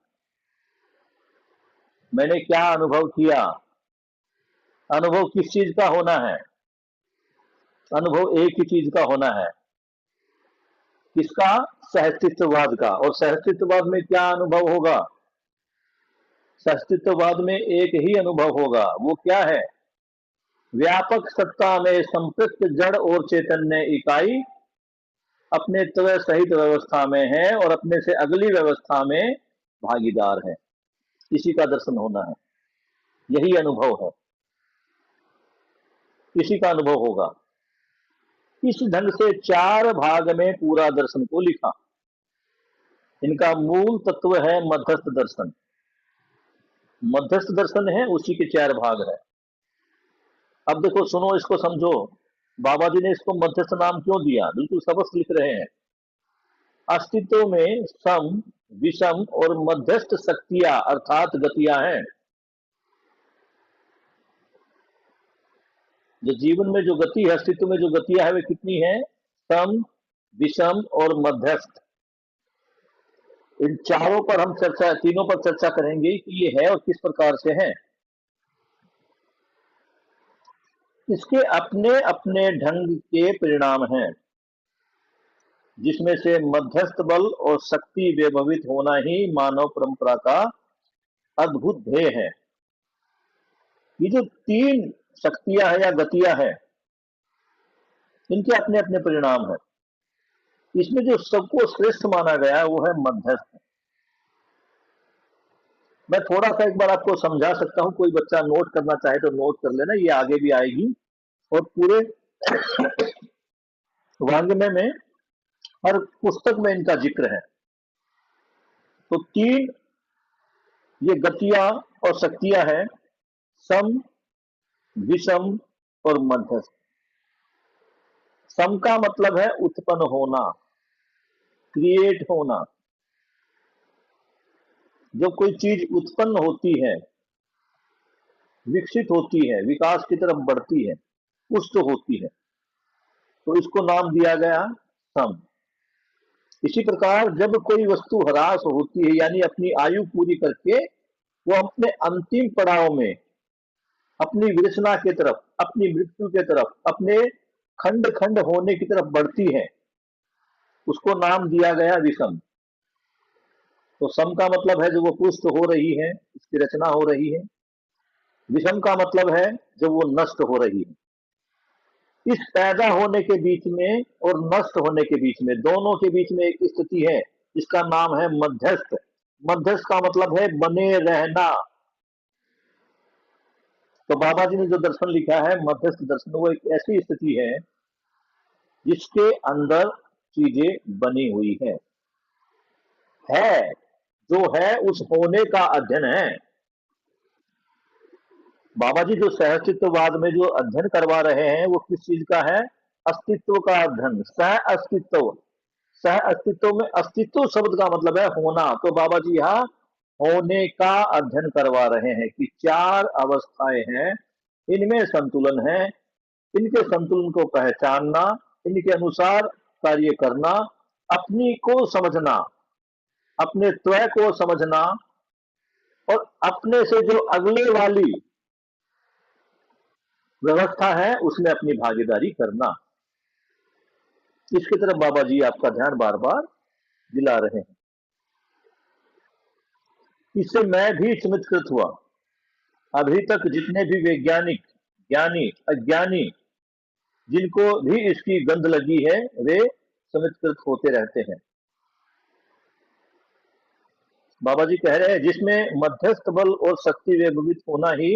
मैंने क्या अनुभव किया। अनुभव किस चीज का होना है, अनुभव एक ही चीज का होना है, किसका, सहस्तित्ववाद का। और सहस्तित्ववाद में क्या अनुभव होगा, सहस्तित्ववाद में एक ही अनुभव होगा, वो क्या है, व्यापक सत्ता में संपृक्त जड़ और चैतन्य इकाई अपने त्वय सहित व्यवस्था में है और अपने से अगली व्यवस्था में भागीदार है। इसी का दर्शन होना है, यही अनुभव है, इसी का अनुभव होगा। इस ढंग से चार भाग में पूरा दर्शन को लिखा। इनका मूल तत्व है मध्यस्थ दर्शन, मध्यस्थ दर्शन है, उसी के चार भाग है। अब देखो सुनो, इसको समझो, बाबा जी ने इसको मध्यस्थ नाम क्यों दिया, बिल्कुल स्पष्ट लिख रहे हैं। अस्तित्व में सम, विषम और मध्यस्थ शक्तियां अर्थात गतियां हैं। जो जीवन में जो गति है, अस्तित्व में जो गतियां है, वे कितनी है, सम, विषम और मध्यस्थ। इन चारों पर हम चर्चा, तीनों पर चर्चा करेंगे कि ये है और किस प्रकार से है। इसके अपने अपने ढंग के परिणाम हैं, जिसमें से मध्यस्थ बल और शक्ति व्यभवित होना ही मानव परंपरा का अद्भुत ध्येय है। ये जो तीन शक्तियां हैं या गतियां हैं, इनके अपने अपने परिणाम है। इसमें जो सबको श्रेष्ठ माना गया है वो है मध्यस्थ। मैं थोड़ा सा एक बार आपको समझा सकता हूं, कोई बच्चा नोट करना चाहे तो नोट कर लेना, ये आगे भी आएगी। और पूरे वांग्मय में, हर पुस्तक में इनका जिक्र है। तो तीन ये गतियां और शक्तियां हैं, सम, विषम और मध्यस्थ। सम का मतलब है उत्पन्न होना, क्रिएट होना। जब कोई चीज उत्पन्न होती है, विकसित होती है, विकास की तरफ बढ़ती है, पुष्ट होती है, तो इसको नाम दिया गया सम। इसी प्रकार जब कोई वस्तु ह्रास होती है, यानी अपनी आयु पूरी करके वो अपने अंतिम पड़ाव में अपनी विरचना की तरफ, अपनी मृत्यु की तरफ, अपने खंड खंड होने की तरफ बढ़ती है, उसको नाम दिया गया विषम। तो सम का मतलब है जो वो पुष्ट हो रही है, उसकी रचना हो रही है। विषम का मतलब है जब वो नष्ट हो रही है। इस पैदा होने के बीच में और नष्ट होने के बीच में, दोनों के बीच में एक स्थिति है जिसका नाम है मध्यस्थ। मध्यस्थ का मतलब है बने रहना। तो बाबा जी ने जो दर्शन लिखा है मध्यस्थ दर्शन, वो एक ऐसी स्थिति है जिसके अंदर चीजें बनी हुई है जो है उस होने का अध्ययन है। बाबा जी जो सहअस्तित्ववाद में जो अध्ययन करवा रहे हैं वो किस चीज का है, अस्तित्व का अध्ययन, सह अस्तित्व। सह अस्तित्व में अस्तित्व शब्द का मतलब है होना। तो बाबा जी यहाँ होने का अध्ययन करवा रहे हैं कि चार अवस्थाएं हैं, इनमें संतुलन है, इनके संतुलन को पहचानना, इनके अनुसार कार्य करना, अपनी को समझना, अपने त्वय को समझना, और अपने से जो अगले वाली व्यवस्था है उसमें अपनी भागीदारी करना। इसकी तरफ बाबा जी आपका ध्यान बार बार दिला रहे हैं। इससे मैं भी चमत्कृत हुआ। अभी तक जितने भी वैज्ञानिक, ज्ञानी, अज्ञानी जिनको भी इसकी गंध लगी है वे समितकृत होते रहते हैं। बाबा जी कह रहे हैं जिसमें मध्यस्थ बल और शक्ति विभूत होना ही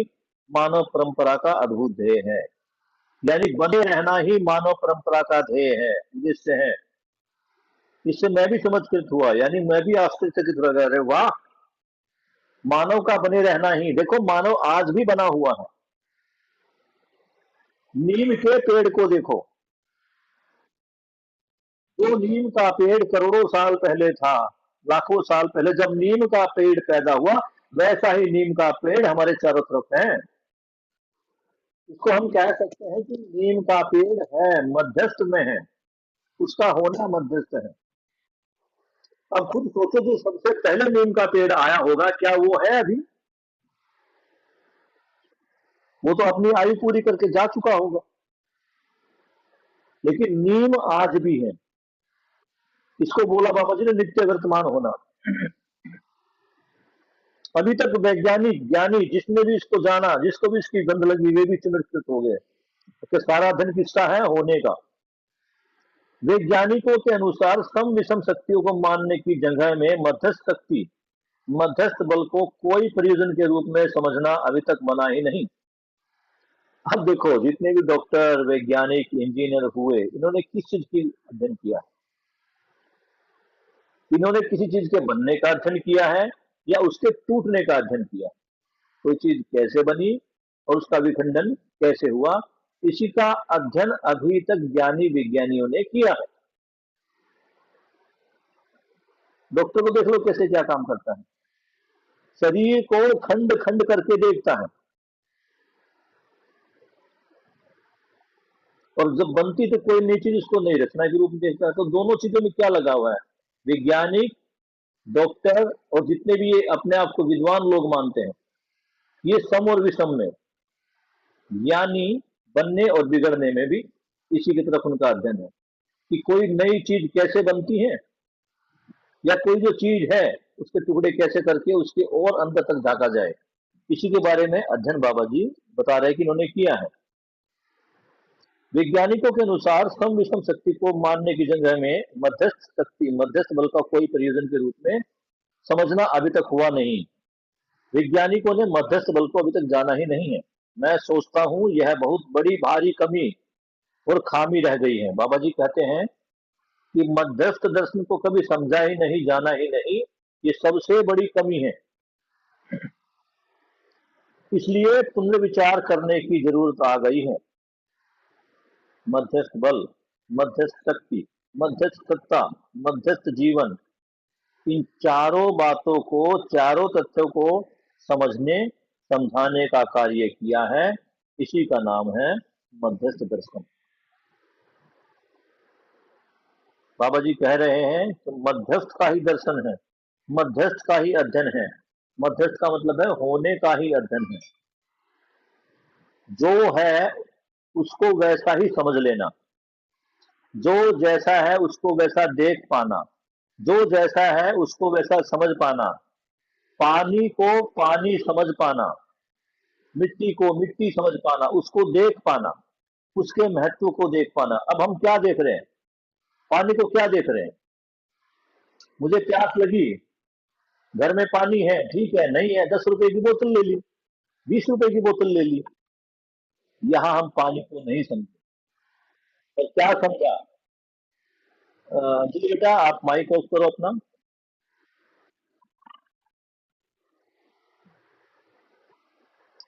मानव परंपरा का अद्भुत ध्येय है। यानी बने रहना ही मानव परंपरा का ध्येय है, उद्देश्य है। इससे मैं भी समझकृत हुआ, यानी मैं भी आश्चर्यचकित रह गया, वाह, मानव का बने रहना ही। देखो मानव आज भी बना हुआ है। नीम के पेड़ को देखो, जो नीम का पेड़ करोड़ों साल पहले था, लाखों साल पहले जब नीम का पेड़ पैदा हुआ, वैसा ही नीम का पेड़ हमारे चारों तरफ है। इसको हम कह सकते हैं कि नीम का पेड़ है, मध्यस्थ में है, उसका होना मध्यस्थ है। अब खुद सोचो, जो सबसे पहले नीम का पेड़ आया होगा, क्या वो है अभी? वो तो अपनी आयु पूरी करके जा चुका होगा, लेकिन नीम आज भी है। इसको बोला बाबा जी ने नित्य वर्तमान होना। अभी तक वैज्ञानिक ज्ञानी जिसने भी इसको जाना, जिसको भी इसकी गंध लगी, वे भी चिन्हित हो गए कि सारा धन किसका है? होने का। वैज्ञानिकों के अनुसार सम विषम शक्तियों को मानने की जगह में मध्यस्थ शक्ति, मध्यस्थ बल को कोई प्रयोजन के रूप में समझना अभी तक बना ही नहीं। अब देखो, जितने भी डॉक्टर, वैज्ञानिक, इंजीनियर हुए, इन्होंने किस चीज की अध्ययन किया? इन्होंने किसी चीज के बनने का अध्ययन किया है या उसके टूटने का अध्ययन किया? कोई चीज कैसे बनी और उसका विखंडन कैसे हुआ, इसी का अध्ययन अभी तक ज्ञानी विज्ञानियों ने किया है। डॉक्टर को देख लो कैसे क्या काम करता है, शरीर को खंड खंड करके देखता है, और जब बनती तो कोई नई चीज उसको नहीं रचना के रूप में देखता है। तो दोनों चीजों में क्या लगा हुआ है? वैज्ञानिक, डॉक्टर और जितने भी ये अपने आप को विद्वान लोग मानते हैं, ये सम और विषम में, यानी बनने और बिगड़ने में भी इसी की तरफ उनका अध्ययन है कि कोई नई चीज कैसे बनती है, या कोई जो चीज है उसके टुकड़े कैसे करके उसके और अंदर तक झांका जाए। इसी के बारे में अध्ययन बाबा जी बता रहे हैं कि इन्होंने किया है। वैज्ञानिकों के अनुसार सम विषम शक्ति को मानने की जगह में मध्यस्थ शक्ति, मध्यस्थ बल का कोई प्रयोजन के रूप में समझना अभी तक हुआ नहीं। वैज्ञानिकों ने मध्यस्थ बल को अभी तक जाना ही नहीं है। मैं सोचता हूं यह बहुत बड़ी भारी कमी और खामी रह गई है। बाबा जी कहते हैं कि मध्यस्थ दर्शन को कभी समझा ही नहीं, जाना ही नहीं, ये सबसे बड़ी कमी है। इसलिए पुनर्विचार करने की जरूरत आ गई है। मध्यस्थ बल, मध्यस्थ शक्ति, मध्यस्थ सत्ता, मध्यस्थ जीवन, इन चारों बातों को, चारों तथ्यों को समझने समझाने का कार्य किया है। इसी का नाम है मध्यस्थ दर्शन। बाबा जी कह रहे हैं कि मध्यस्थ का ही दर्शन है, मध्यस्थ का ही अध्ययन है। मध्यस्थ का मतलब है होने का ही अध्ययन है। जो है उसको वैसा ही समझ लेना, जो जैसा है उसको वैसा देख पाना, जो जैसा है उसको वैसा समझ पाना, पानी को पानी समझ पाना, मिट्टी को मिट्टी समझ पाना, उसको देख पाना, उसके महत्व को देख पाना। अब हम क्या देख रहे हैं? पानी को क्या देख रहे हैं? मुझे प्यास लगी, घर में पानी है, ठीक है, नहीं है, 10 रुपए की बोतल ले ली, 20 रुपए की बोतल ले ली। यहां हम पानी को नहीं समझे। और क्या समझा? जी बेटा, आप माइक ऑफ करो अपना।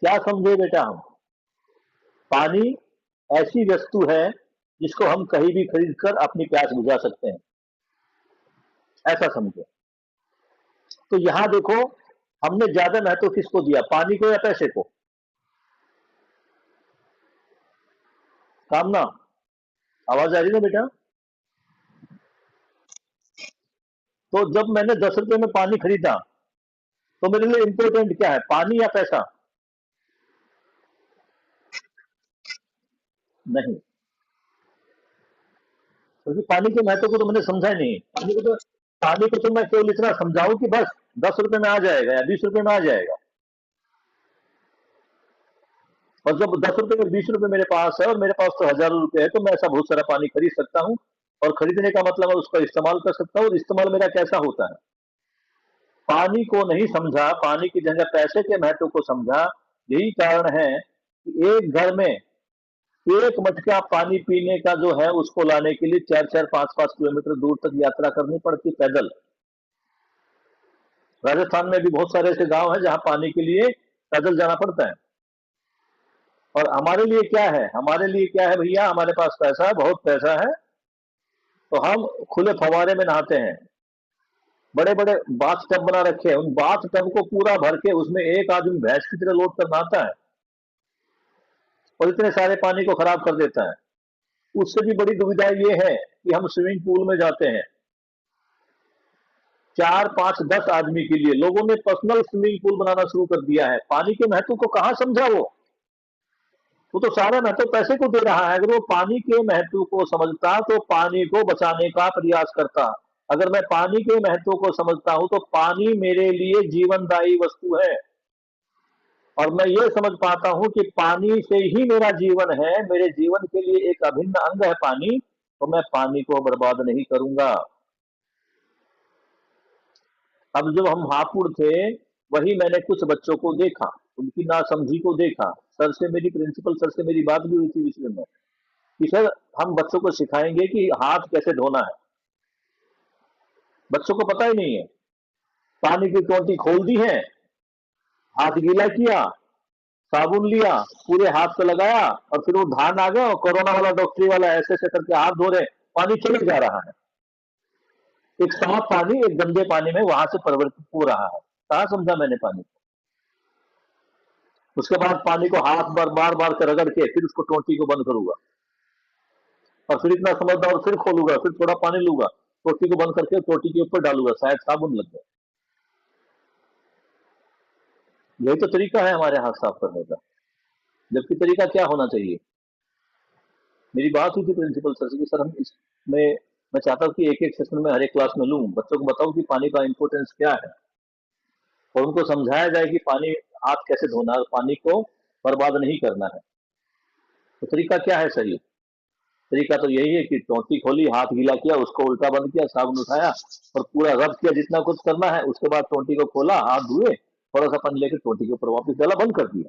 क्या समझे बेटा हम? पानी ऐसी वस्तु है जिसको हम कहीं भी खरीद कर अपनी प्यास बुझा सकते हैं, ऐसा समझो। तो यहां देखो, हमने ज्यादा महत्व किसको दिया, पानी को या पैसे को? कामना, आवाज आ रही है बेटा? तो जब मैंने 10 रुपए में पानी खरीदा, तो मेरे लिए इंपॉर्टेंट क्या है, पानी या पैसा? नहीं, क्योंकि पानी के महत्व को तो मैंने समझा नहीं। पानी को तो मैं केवल इतना समझाऊं कि बस 10 रुपए में आ जाएगा या 20 रुपए में आ जाएगा, और जब 10 रुपए में 20 रुपए मेरे पास है और मेरे पास तो हजारों रुपए है, तो मैं ऐसा बहुत सारा पानी खरीद सकता हूँ। और खरीदने का मतलब है उसका इस्तेमाल कर सकता हूँ, और इस्तेमाल मेरा कैसा होता है। पानी को नहीं समझा, पानी की जगह पैसे के महत्व को समझा। यही कारण है कि एक घर में एक मटका पानी पीने का जो है, उसको लाने के लिए 4-4, 5-5 किलोमीटर दूर तक यात्रा करनी पड़ती पैदल। राजस्थान में भी बहुत सारे ऐसे गांव हैं जहां पानी के लिए पैदल जाना पड़ता है। और हमारे लिए क्या है, हमारे लिए क्या है भैया, हमारे पास पैसा है, बहुत पैसा है, तो हम खुले फवारे में नहाते हैं। बड़े बड़े बाथ टब बना रखे हैं, उन बाथ टब को पूरा भर के उसमें एक आदमी भैंस की तरह लोट कर नहाता है, और इतने सारे पानी को खराब कर देता है। उससे भी बड़ी दुविधा ये है कि हम स्विमिंग पूल में जाते हैं, 4, 5, 10 आदमी के लिए लोगों ने पर्सनल स्विमिंग पूल बनाना शुरू कर दिया है। पानी के महत्व को कहां समझा वो तो सारा महत्व पैसे को दे रहा है। अगर वो पानी के महत्व को समझता तो पानी को बचाने का प्रयास करता। अगर मैं पानी के महत्व को समझता हूं तो पानी मेरे लिए जीवनदायी वस्तु है, और मैं ये समझ पाता हूं कि पानी से ही मेरा जीवन है, मेरे जीवन के लिए एक अभिन्न अंग है पानी, तो मैं पानी को बर्बाद नहीं करूंगा। अब जब हम हापुड़ थे, वही मैंने कुछ बच्चों को देखा, उनकी नासमझी को देखा। सर से मेरी, प्रिंसिपल सर से मेरी बात भी हुई थी विषय में कि सर हम बच्चों को सिखाएंगे कि हाथ कैसे धोना है। बच्चों को पता ही नहीं है। पानी की टोटी खोल दी है, हाथ गीला किया, साबुन लिया, पूरे हाथ पे लगाया, और फिर वो धान आ गया और कोरोना वाला डॉक्टरी वाला ऐसे ऐसे करके हाथ धो रहे, पानी चले जा रहा है। एक साफ पानी एक गंदे पानी में वहां से परिवर्तित हो रहा है। कहा समझा मैंने पानी। उसके बाद पानी को हाथ बार बार के रगड़ के फिर उसको टोटी को बंद करूंगा, और फिर इतना समझदार, और फिर खोलूंगा, फिर थोड़ा पानी लूंगा, टोटी को बंद करके टोटी के ऊपर डालूंगा, शायद साबुन लग जाए। यही तो तरीका है हमारे हाथ साफ करने का। जबकि तरीका क्या होना चाहिए। मेरी बात हुई थी प्रिंसिपल सर से कि सर हम इसमें, मैं चाहता हूँ कि एक एक सेशन में हर एक क्लास में लूँ, बच्चों को बताऊं कि पानी का इंपॉर्टेंस क्या है, और उनको समझाया जाए कि पानी, हाथ कैसे धोना है, पानी को बर्बाद नहीं करना है। तो तरीका क्या है सही। तरीका तो यही है कि टोटी खोली, हाथ गीला किया, उसको उल्टा बंद किया, साबुन उठाया और पूरा रब किया जितना कुछ करना है। उसके बाद टोटी को खोला, हाथ धुए, थोड़ा सा पानी लेकर टोटी के ऊपर वापस डाला, बंद कर दिया।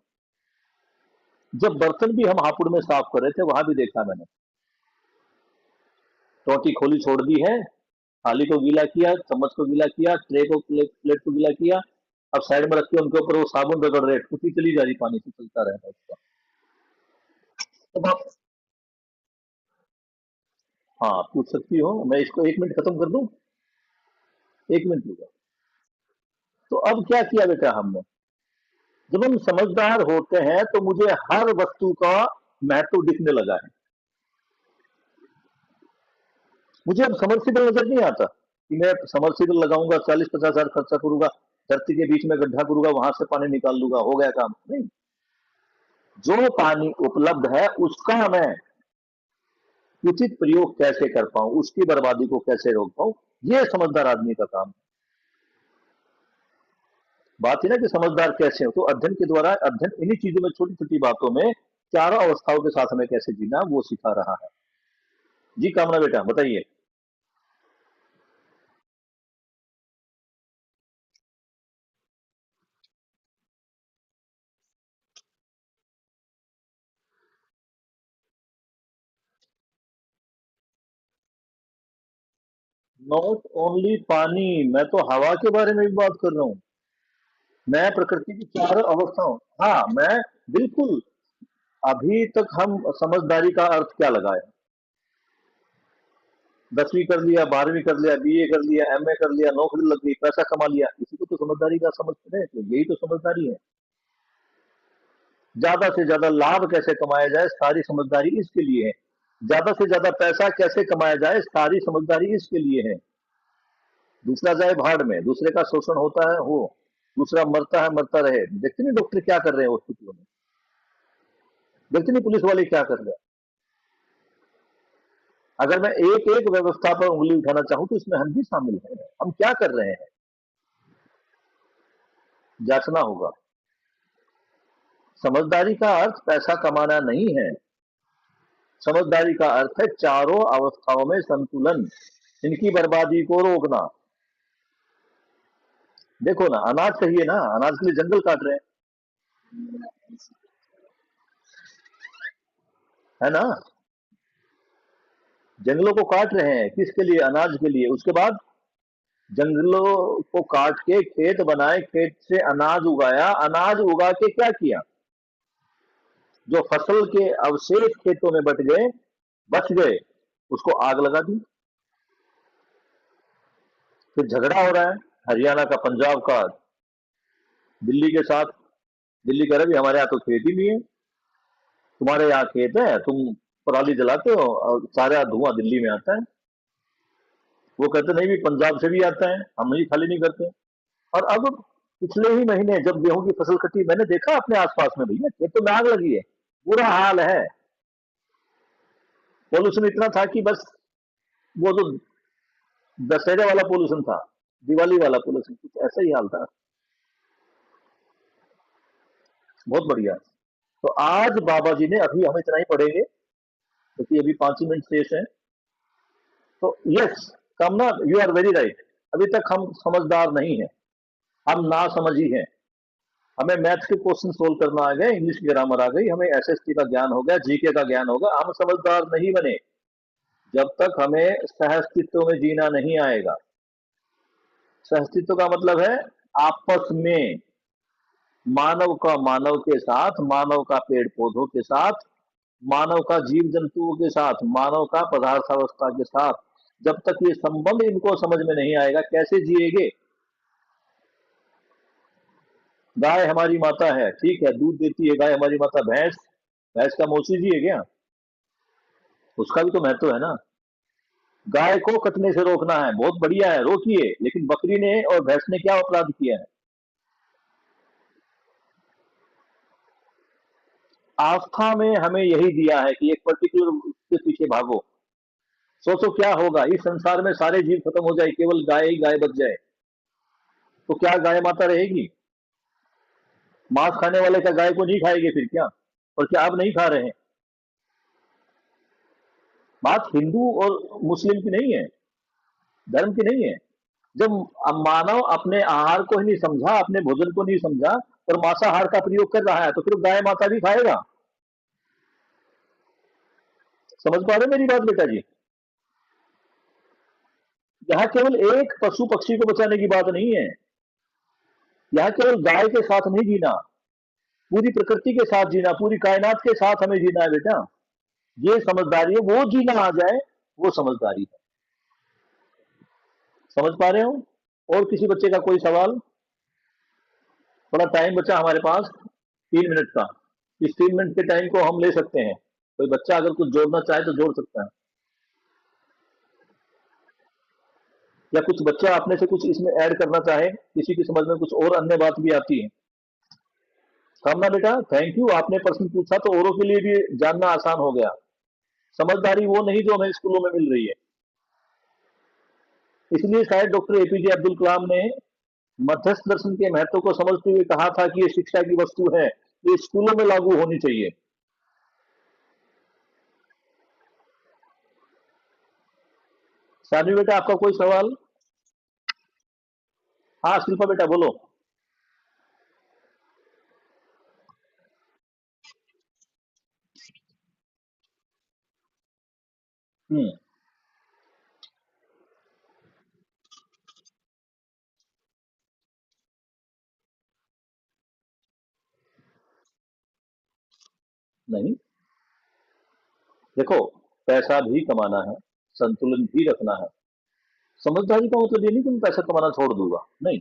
जब बर्तन भी हम हापुड़ में साफ कर रहे थे, वहां भी देखा मैंने, टोटी खोली छोड़ दी है, थाली को गीला किया, चम्मच को गीला किया, ट्रे को, प्लेट को गीला किया, अब साइड में रख के उनके ऊपर वो साबुन रगड़ रहे, टूटी चली जा रही, पानी से चलता रहता उसका। अब आप, हाँ पूछ सकती हो, मैं इसको 1 मिनट खत्म कर दूं, 1 मिनट लूंगा। तो अब क्या किया बेटा हमने, जब हम समझदार होते हैं तो मुझे हर वस्तु का महत्व दिखने लगा है। मुझे अब समरसीबल नजर नहीं आता कि मैं समरसीबल लगाऊंगा, 40-50 हजार खर्चा करूंगा, धरती के बीच में गड्ढा करूंगा, वहां से पानी निकाल लूंगा, हो गया काम। नहीं, जो पानी उपलब्ध है उसका मैं उचित प्रयोग कैसे कर पाऊं, उसकी बर्बादी को कैसे रोक पाऊं, ये समझदार आदमी का काम है। बात है ना कि समझदार कैसे हो, तो अध्ययन के द्वारा, अध्ययन इन्हीं चीजों में, छोटी छोटी बातों में, चारों अवस्थाओं के साथ हमें कैसे जीना वो सिखा रहा है। जी कामना बेटा बताइए। नॉट ओनली पानी, मैं तो हवा के बारे में भी बात कर रहा हूँ। मैं प्रकृति की चारों अवस्थाओं, हाँ मैं, बिल्कुल। अभी तक हम समझदारी का अर्थ क्या लगाए, 10वीं कर लिया, 12वीं कर लिया, बीए कर लिया, एमए कर लिया, नौकरी लग गई, पैसा कमा लिया, इसी को तो समझदारी का समझते हैं। तो यही तो समझदारी है। ज्यादा से ज्यादा लाभ कैसे कमाया जाए, सारी समझदारी इसके लिए है। ज्यादा से ज्यादा पैसा कैसे कमाया जाए, सारी समझदारी इसके लिए है। दूसरा जाए भाड़ में, दूसरे का शोषण होता है हो, दूसरा मरता है, मरता रहे। देखते नहीं डॉक्टर क्या कर रहे हैं हॉस्पिटलों में, देखते नहीं पुलिस वाले क्या कर रहे हैं। अगर मैं एक एक व्यवस्था पर उंगली उठाना चाहूं तो इसमें हम भी शामिल हैं। हम क्या कर रहे हैं, जांचना होगा। समझदारी का अर्थ पैसा कमाना नहीं है। समझदारी का अर्थ है चारों अवस्थाओं में संतुलन, इनकी बर्बादी को रोकना। देखो ना, अनाज चाहिए ना, अनाज के लिए जंगल काट रहे हैं, है ना? जंगलों को काट रहे हैं किसके लिए? अनाज के लिए। उसके बाद जंगलों को काट के खेत बनाए, खेत से अनाज उगाया, अनाज उगा के क्या किया? जो फसल के अवशेष खेतों में बच गए, उसको आग लगा दी। फिर झगड़ा हो रहा है हरियाणा का, पंजाब का, दिल्ली के साथ। दिल्ली कह रहा है हमारे यहाँ तो खेत ही नहीं है, तुम्हारे यहाँ खेत है, तुम पराली जलाते हो और सारा धुआं दिल्ली में आता है। वो कहते नहीं भी पंजाब से भी आता है, हम ही खाली नहीं करते। और अब पिछले ही महीने जब गेहूं की फसल कटी, मैंने देखा अपने आसपास में, भैया खेतों में आग लगी है, बुरा हाल है। पोल्यूशन इतना था कि बस वो जो दशहरे वाला पोल्यूशन था, दिवाली वाला पोल्यूशन, कुछ ऐसा ही हाल था। बहुत बढ़िया। तो आज बाबा जी ने, अभी हम इतना ही पढ़ेंगे क्योंकि अभी 5 ही मिनट शेष है। तो यस कामना, यू आर वेरी राइट, अभी तक हम समझदार नहीं है, हम ना समझी हैं। हमें मैथ्स के क्वेश्चन सोल्व करना आ गए, इंग्लिश की ग्रामर आ गई, हमें एसएसटी का ज्ञान हो गया, जीके का ज्ञान होगा, हम समझदार नहीं बने जब तक हमें सहअस्तित्व में जीना नहीं आएगा। सहअस्तित्व का मतलब है आपस में, मानव का मानव के साथ, मानव का पेड़ पौधों के साथ, मानव का जीव जंतुओं के साथ, मानव का पदार्थ अवस्था के साथ। जब तक ये संबंध इनको समझ में नहीं आएगा, कैसे जिएंगे? गाय हमारी माता है, ठीक है, दूध देती है गाय हमारी माता। भैंस, भैंस का मौसी जी है क्या? उसका भी तो महत्व है ना। गाय को कटने से रोकना है, बहुत बढ़िया है, रोकिए, लेकिन बकरी ने और भैंस ने क्या अपराध किया है? आस्था में हमें यही दिया है कि एक पर्टिकुलर के पीछे भागो। सोचो क्या होगा, इस संसार में सारे जीव खत्म हो जाए, केवल गाय ही गाय बच जाए, तो क्या गाय माता रहेगी? मांस खाने वाले क्या गाय को नहीं खाएंगे फिर क्या? और क्या आप नहीं खा रहे हैं? बात हिंदू और मुस्लिम की नहीं है, धर्म की नहीं है। जब मानव अपने आहार को ही नहीं समझा, अपने भोजन को नहीं समझा और मांसाहार का प्रयोग कर रहा है, तो फिर गाय माता भी खाएगा। समझ पा रहे मेरी बात बेटा जी? यहाँ केवल एक पशु पक्षी को बचाने की बात नहीं है, यहाँ केवल गाय के साथ नहीं जीना, पूरी प्रकृति के साथ जीना, पूरी कायनात के साथ हमें जीना है बेटा। ये समझदारी है, वो जीना आ जाए, वो समझदारी है। समझ पा रहे हो? और किसी बच्चे का कोई सवाल? थोड़ा टाइम बचा हमारे पास, 3 मिनट का। इस 3 मिनट के टाइम को हम ले सकते हैं, कोई बच्चा अगर कुछ जोड़ना चाहे तो जोड़ सकता है, या कुछ बच्चा अपने से कुछ इसमें ऐड करना चाहे, किसी की समझ में कुछ और अन्य बात भी आती है। कामना बेटा थैंक यू, आपने प्रश्न पूछा तो औरों के लिए भी जानना आसान हो गया। समझदारी वो नहीं जो हमें स्कूलों में मिल रही है। इसलिए शायद डॉक्टर एपीजे अब्दुल कलाम ने मध्यस्थ दर्शन के महत्व को समझते हुए कहा था कि ये शिक्षा की वस्तु है, ये स्कूलों में लागू होनी चाहिए। सानवी बेटा आपका कोई सवाल? हाँ शिल्पा बेटा बोलो। हम्म। नहीं, देखो, पैसा भी कमाना है, संतुलन भी रखना है। समझदारी का मतलब ये नहीं कि मैं पैसा कमाना छोड़ दूंगा, नहीं।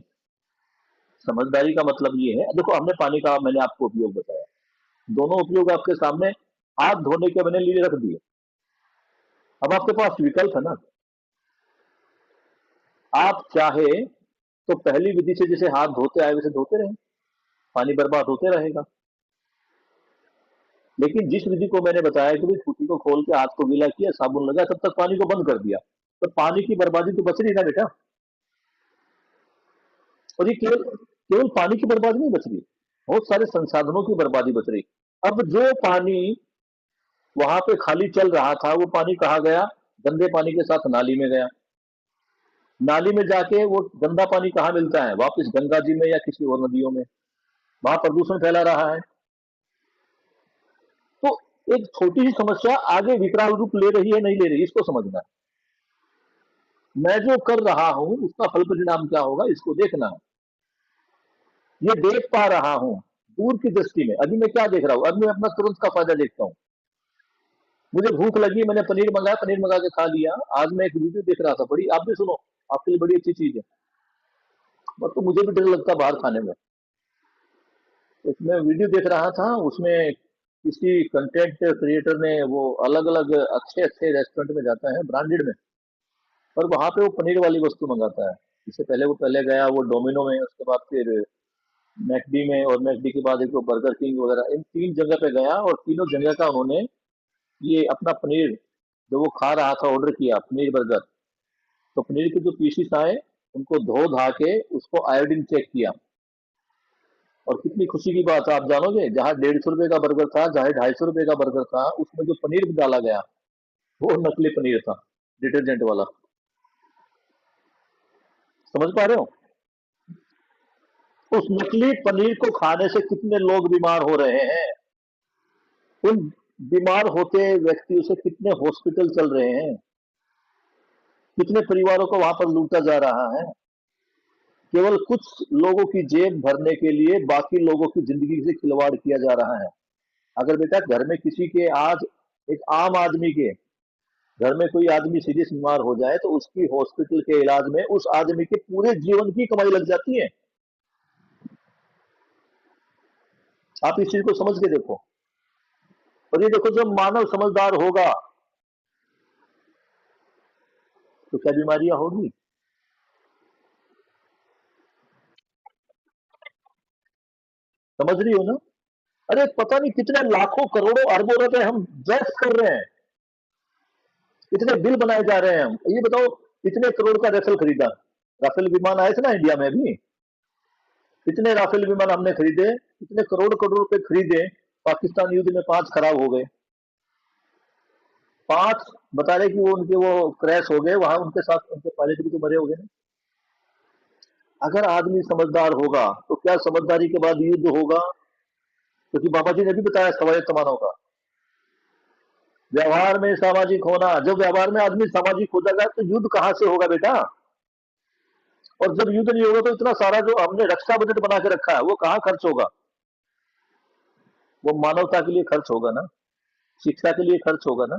समझदारी का मतलब ये है, देखो हमने पानी का, मैंने आपको उपयोग बताया, दोनों उपयोग आपके सामने, हाथ धोने के मैंने लिए रख दिए। अब आपके पास विकल्प है ना, आप चाहे तो पहली विधि से जैसे हाथ धोते आए वैसे धोते रहे, पानी बर्बाद होते रहेगा। लेकिन जिस विधि को मैंने बताया कि भाई टूटी को खोल के हाथ को गीला किया, साबुन लगा, तब तक पानी को बंद कर दिया, तो पानी की बर्बादी तो बच रही ना बेटा। और ये केवल केवल पानी की बर्बादी नहीं बच रही, बहुत सारे संसाधनों की बर्बादी बच रही। अब जो पानी वहां पे खाली चल रहा था, वो पानी कहाँ गया? गंदे पानी के साथ नाली में गया। नाली में जाके वो गंदा पानी कहाँ मिलता है? वापस गंगा जी में या किसी और नदियों में। वहां प्रदूषण फैला रहा है। तो एक छोटी सी समस्या आगे विकराल रूप ले रही है, नहीं ले रही, इसको समझना है। मैं जो कर रहा हूं उसका फल परिणाम क्या होगा, इसको देखना है। ये देख पा रहा हूं दूर की दृष्टि में। अभी मैं क्या देख रहा हूं? अभी मैं अपना तुरंत का फायदा देखता हूं। मुझे भूख लगी, मैंने पनीर मंगाया, पनीर मंगा के खा लिया। आज मैं एक वीडियो देख रहा था, बड़ी, आप भी सुनो, आपके लिए बड़ी अच्छी चीज है। और तो मुझे भी डर लगता बाहर खाने में। उसमें वीडियो देख रहा था, उसमें किसी कंटेंट क्रिएटर ने, वो अलग अलग अच्छे अच्छे रेस्टोरेंट में जाता है ब्रांडेड में, और वहां पे वो पनीर वाली वस्तु मंगाता है। इससे पहले वो पहले गया वो डोमिनो में, उसके बाद फिर मैकडी में, और मैकडी के बाद एक वो बर्गर किंग वगैरह, इन 3 जगह पे गया, और तीनों जगह का उन्होंने ये अपना पनीर जो वो खा रहा था ऑर्डर किया पनीर बर्गर। तो पनीर के जो पीसीस आए उनको धो धा के उसको आयोडीन चेक किया। और कितनी खुशी की बात है, आप जानोगे, जहाँ 150 रुपए का बर्गर था, जहाँ 250 रुपए का बर्गर था, उसमें जो पनीर डाला गया वो नकली पनीर था, डिटर्जेंट वाला। समझ पा रहे हो? उस नकली पनीर को खाने से कितने लोग बीमार हो रहे हैं। उन बीमार होते व्यक्तियों से कितने हॉस्पिटल चल रहे हैं, कितने परिवारों को वहां पर लूटा जा रहा है, केवल कुछ लोगों की जेब भरने के लिए बाकी लोगों की जिंदगी से खिलवाड़ किया जा रहा है। अगर बेटा घर में किसी के आज, एक आम आदमी के घर में कोई आदमी सीरियस बीमार हो जाए तो उसकी हॉस्पिटल के इलाज में उस आदमी के पूरे जीवन की कमाई लग जाती है। आप इस चीज को समझ के देखो। और ये देखो, जब मानव समझदार होगा तो क्या बीमारियां होगी? समझ रही हो ना? अरे पता नहीं कितने लाखों करोड़ों अरबों रुपए हम वेस्ट कर रहे हैं, इतने बिल बनाए जा रहे हैं हम। ये बताओ, इतने करोड़ का राफेल खरीदा, राफेल विमान आए थे ना इंडिया में भी, इतने राफेल विमान हमने खरीदे, इतने करोड़ करोड़ रुपए खरीदे, पाकिस्तान युद्ध में 5 खराब हो गए। 5 बता रहे कि वो उनके वो क्रैश हो गए, वहां उनके साथ उनके पायलट भी तो मरे हो गए ना। अगर आदमी समझदार होगा तो क्या समझदारी के बाद युद्ध होगा? क्योंकि बाबा जी ने भी बताया सवायत तमानों का, व्यवहार में सामाजिक होना। जब व्यवहार में आदमी सामाजिक हो जाएगा तो युद्ध कहां से होगा बेटा? और जब युद्ध नहीं होगा तो इतना सारा जो हमने रक्षा बजट बना के रखा है वो कहाँ खर्च होगा? वो मानवता के लिए खर्च होगा ना, शिक्षा के लिए खर्च होगा ना।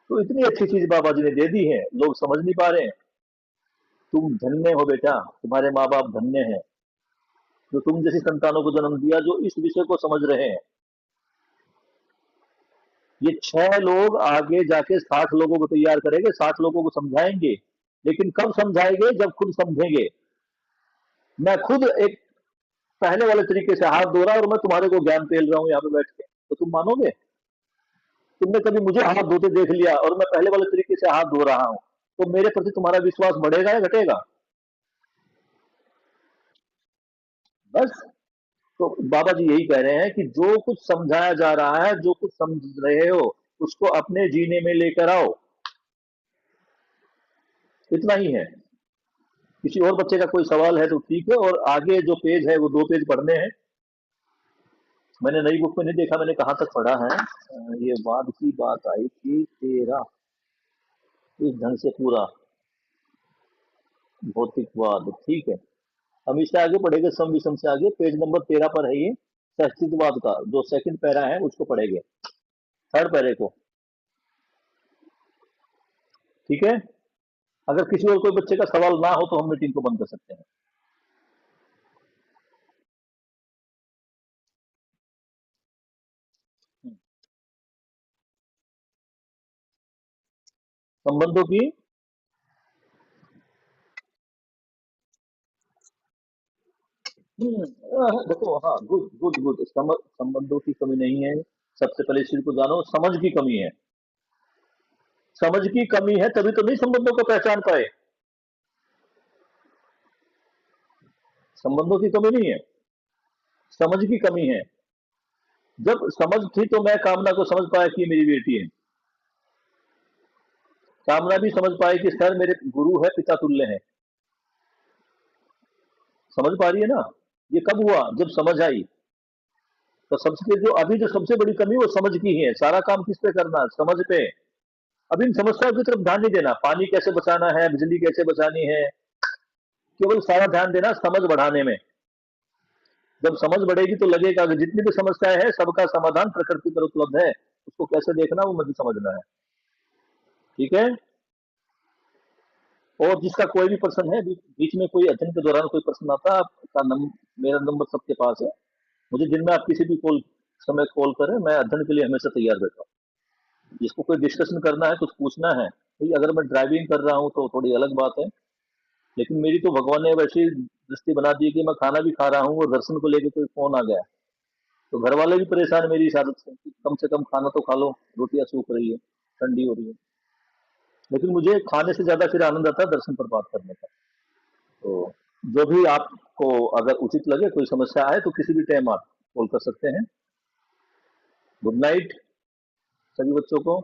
तो इतनी अच्छी चीज बाबा जी ने दे दी है, लोग समझ नहीं पा रहे हैं। तुम धन्य हो बेटा, तुम्हारे माँ बाप धन्य हैं जो तुम जैसी संतानों को जन्म दिया, जो इस विषय को समझ रहे हैं। ये 6 लोग आगे जाके 60 लोगों को तैयार करेंगे, 60 लोगों को समझाएंगे। लेकिन कब समझाएंगे? जब खुद समझेंगे। मैं खुद एक पहले वाले तरीके से हाथ धो रहा और मैं तुम्हारे को ज्ञान पेल रहा हूँ यहाँ पे बैठ के, तो तुम मानोगे? तुमने कभी मुझे हाथ धोते देख लिया और मैं पहले वाले तरीके से हाथ धो रहा हूँ, तो मेरे प्रति तुम्हारा विश्वास बढ़ेगा या घटेगा? बस। तो बाबा जी यही कह रहे हैं कि जो कुछ समझाया जा रहा है, जो कुछ समझ रहे हो, उसको अपने जीने में लेकर आओ। इतना ही है। किसी और बच्चे का कोई सवाल है तो ठीक है, और आगे जो पेज है वो 2 पेज पढ़ने हैं। मैंने नई बुक में नहीं देखा मैंने कहाँ तक पढ़ा है। ये वाद की बात आई थी तेरा, इस ढंग से पूरा भौतिकवाद, ठीक है। हम इससे आगे पढ़ेंगे, सम विषम से आगे, पेज नंबर 13 पर है ये। सहस्तित्ववाद का जो सेकंड पैरा है उसको पढ़ेंगे, थर्ड पैरे को। ठीक है। अगर किसी और कोई बच्चे का सवाल ना हो तो हम मीटिंग को बंद कर सकते हैं। संबंधों की, देखो, हाँ, गुड गुड गुड, संबंधों की कमी नहीं है। सबसे पहले इस चीज को जानो, समझ की कमी है। समझ की कमी है तभी तो नहीं संबंधों को पहचान पाए। संबंधों की कमी नहीं है, समझ की कमी है। जब समझ थी तो मैं कामना को समझ पाया कि ये मेरी बेटी है। कामना भी समझ पाई कि सर मेरे गुरु है, पिता तुल्य है। समझ पा रही है ना? ये कब हुआ? जब समझ आई। तो सबसे जो अभी जो सबसे बड़ी कमी वो समझ की ही है। सारा काम किस पे करना है? समझ पे। अब इन समस्याओं की तरफ ध्यान नहीं देना, पानी कैसे बचाना है, बिजली कैसे बचानी है, केवल सारा ध्यान देना समझ बढ़ाने में। जब समझ बढ़ेगी तो लगेगा कि जितनी भी समस्याएं हैं सबका समाधान प्रकृति पर उपलब्ध है, उसको कैसे देखना वो मुझे समझना है। ठीक है? और जिसका कोई भी प्रश्न है, बीच में कोई अध्ययन के दौरान कोई प्रश्न आता है, आपका मेरा नंबर सबके पास है। मुझे दिन में आप किसी भी समय कॉल करें, मैं अध्ययन के लिए हमेशा तैयार बैठा हूँ। जिसको कोई डिस्कशन करना है, कुछ पूछना है, भाई अगर मैं ड्राइविंग कर रहा हूँ तो थोड़ी अलग बात है, लेकिन मेरी तो भगवान ने वैसी दृष्टि बना दी कि मैं खाना भी खा रहा हूँ और दर्शन को लेकर कोई फोन आ गया तो घर वाले भी परेशान मेरी इस आदत से, कम से कम खाना तो खा लो, रोटियां सूख रही है, ठंडी हो रही है। लेकिन मुझे खाने से ज्यादा फिर आनंद आता है दर्शन पर बात करने का। तो जो भी आपको अगर उचित लगे, कोई समस्या आए तो किसी भी टाइम आप कॉल कर सकते हैं। गुड नाइट सभी बच्चों को।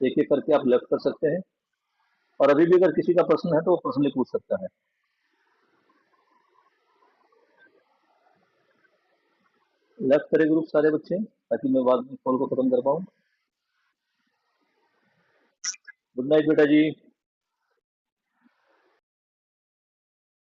एक एक करके आप लेफ्ट कर सकते हैं, और अभी भी अगर किसी का प्रश्न है तो वो पर्सनली पूछ सकता है। लेफ्ट करें ग्रुप सारे बच्चे, ताकि मैं बाद में कॉल को खत्म कर पाऊँ। गुड नाइट बेटा जी।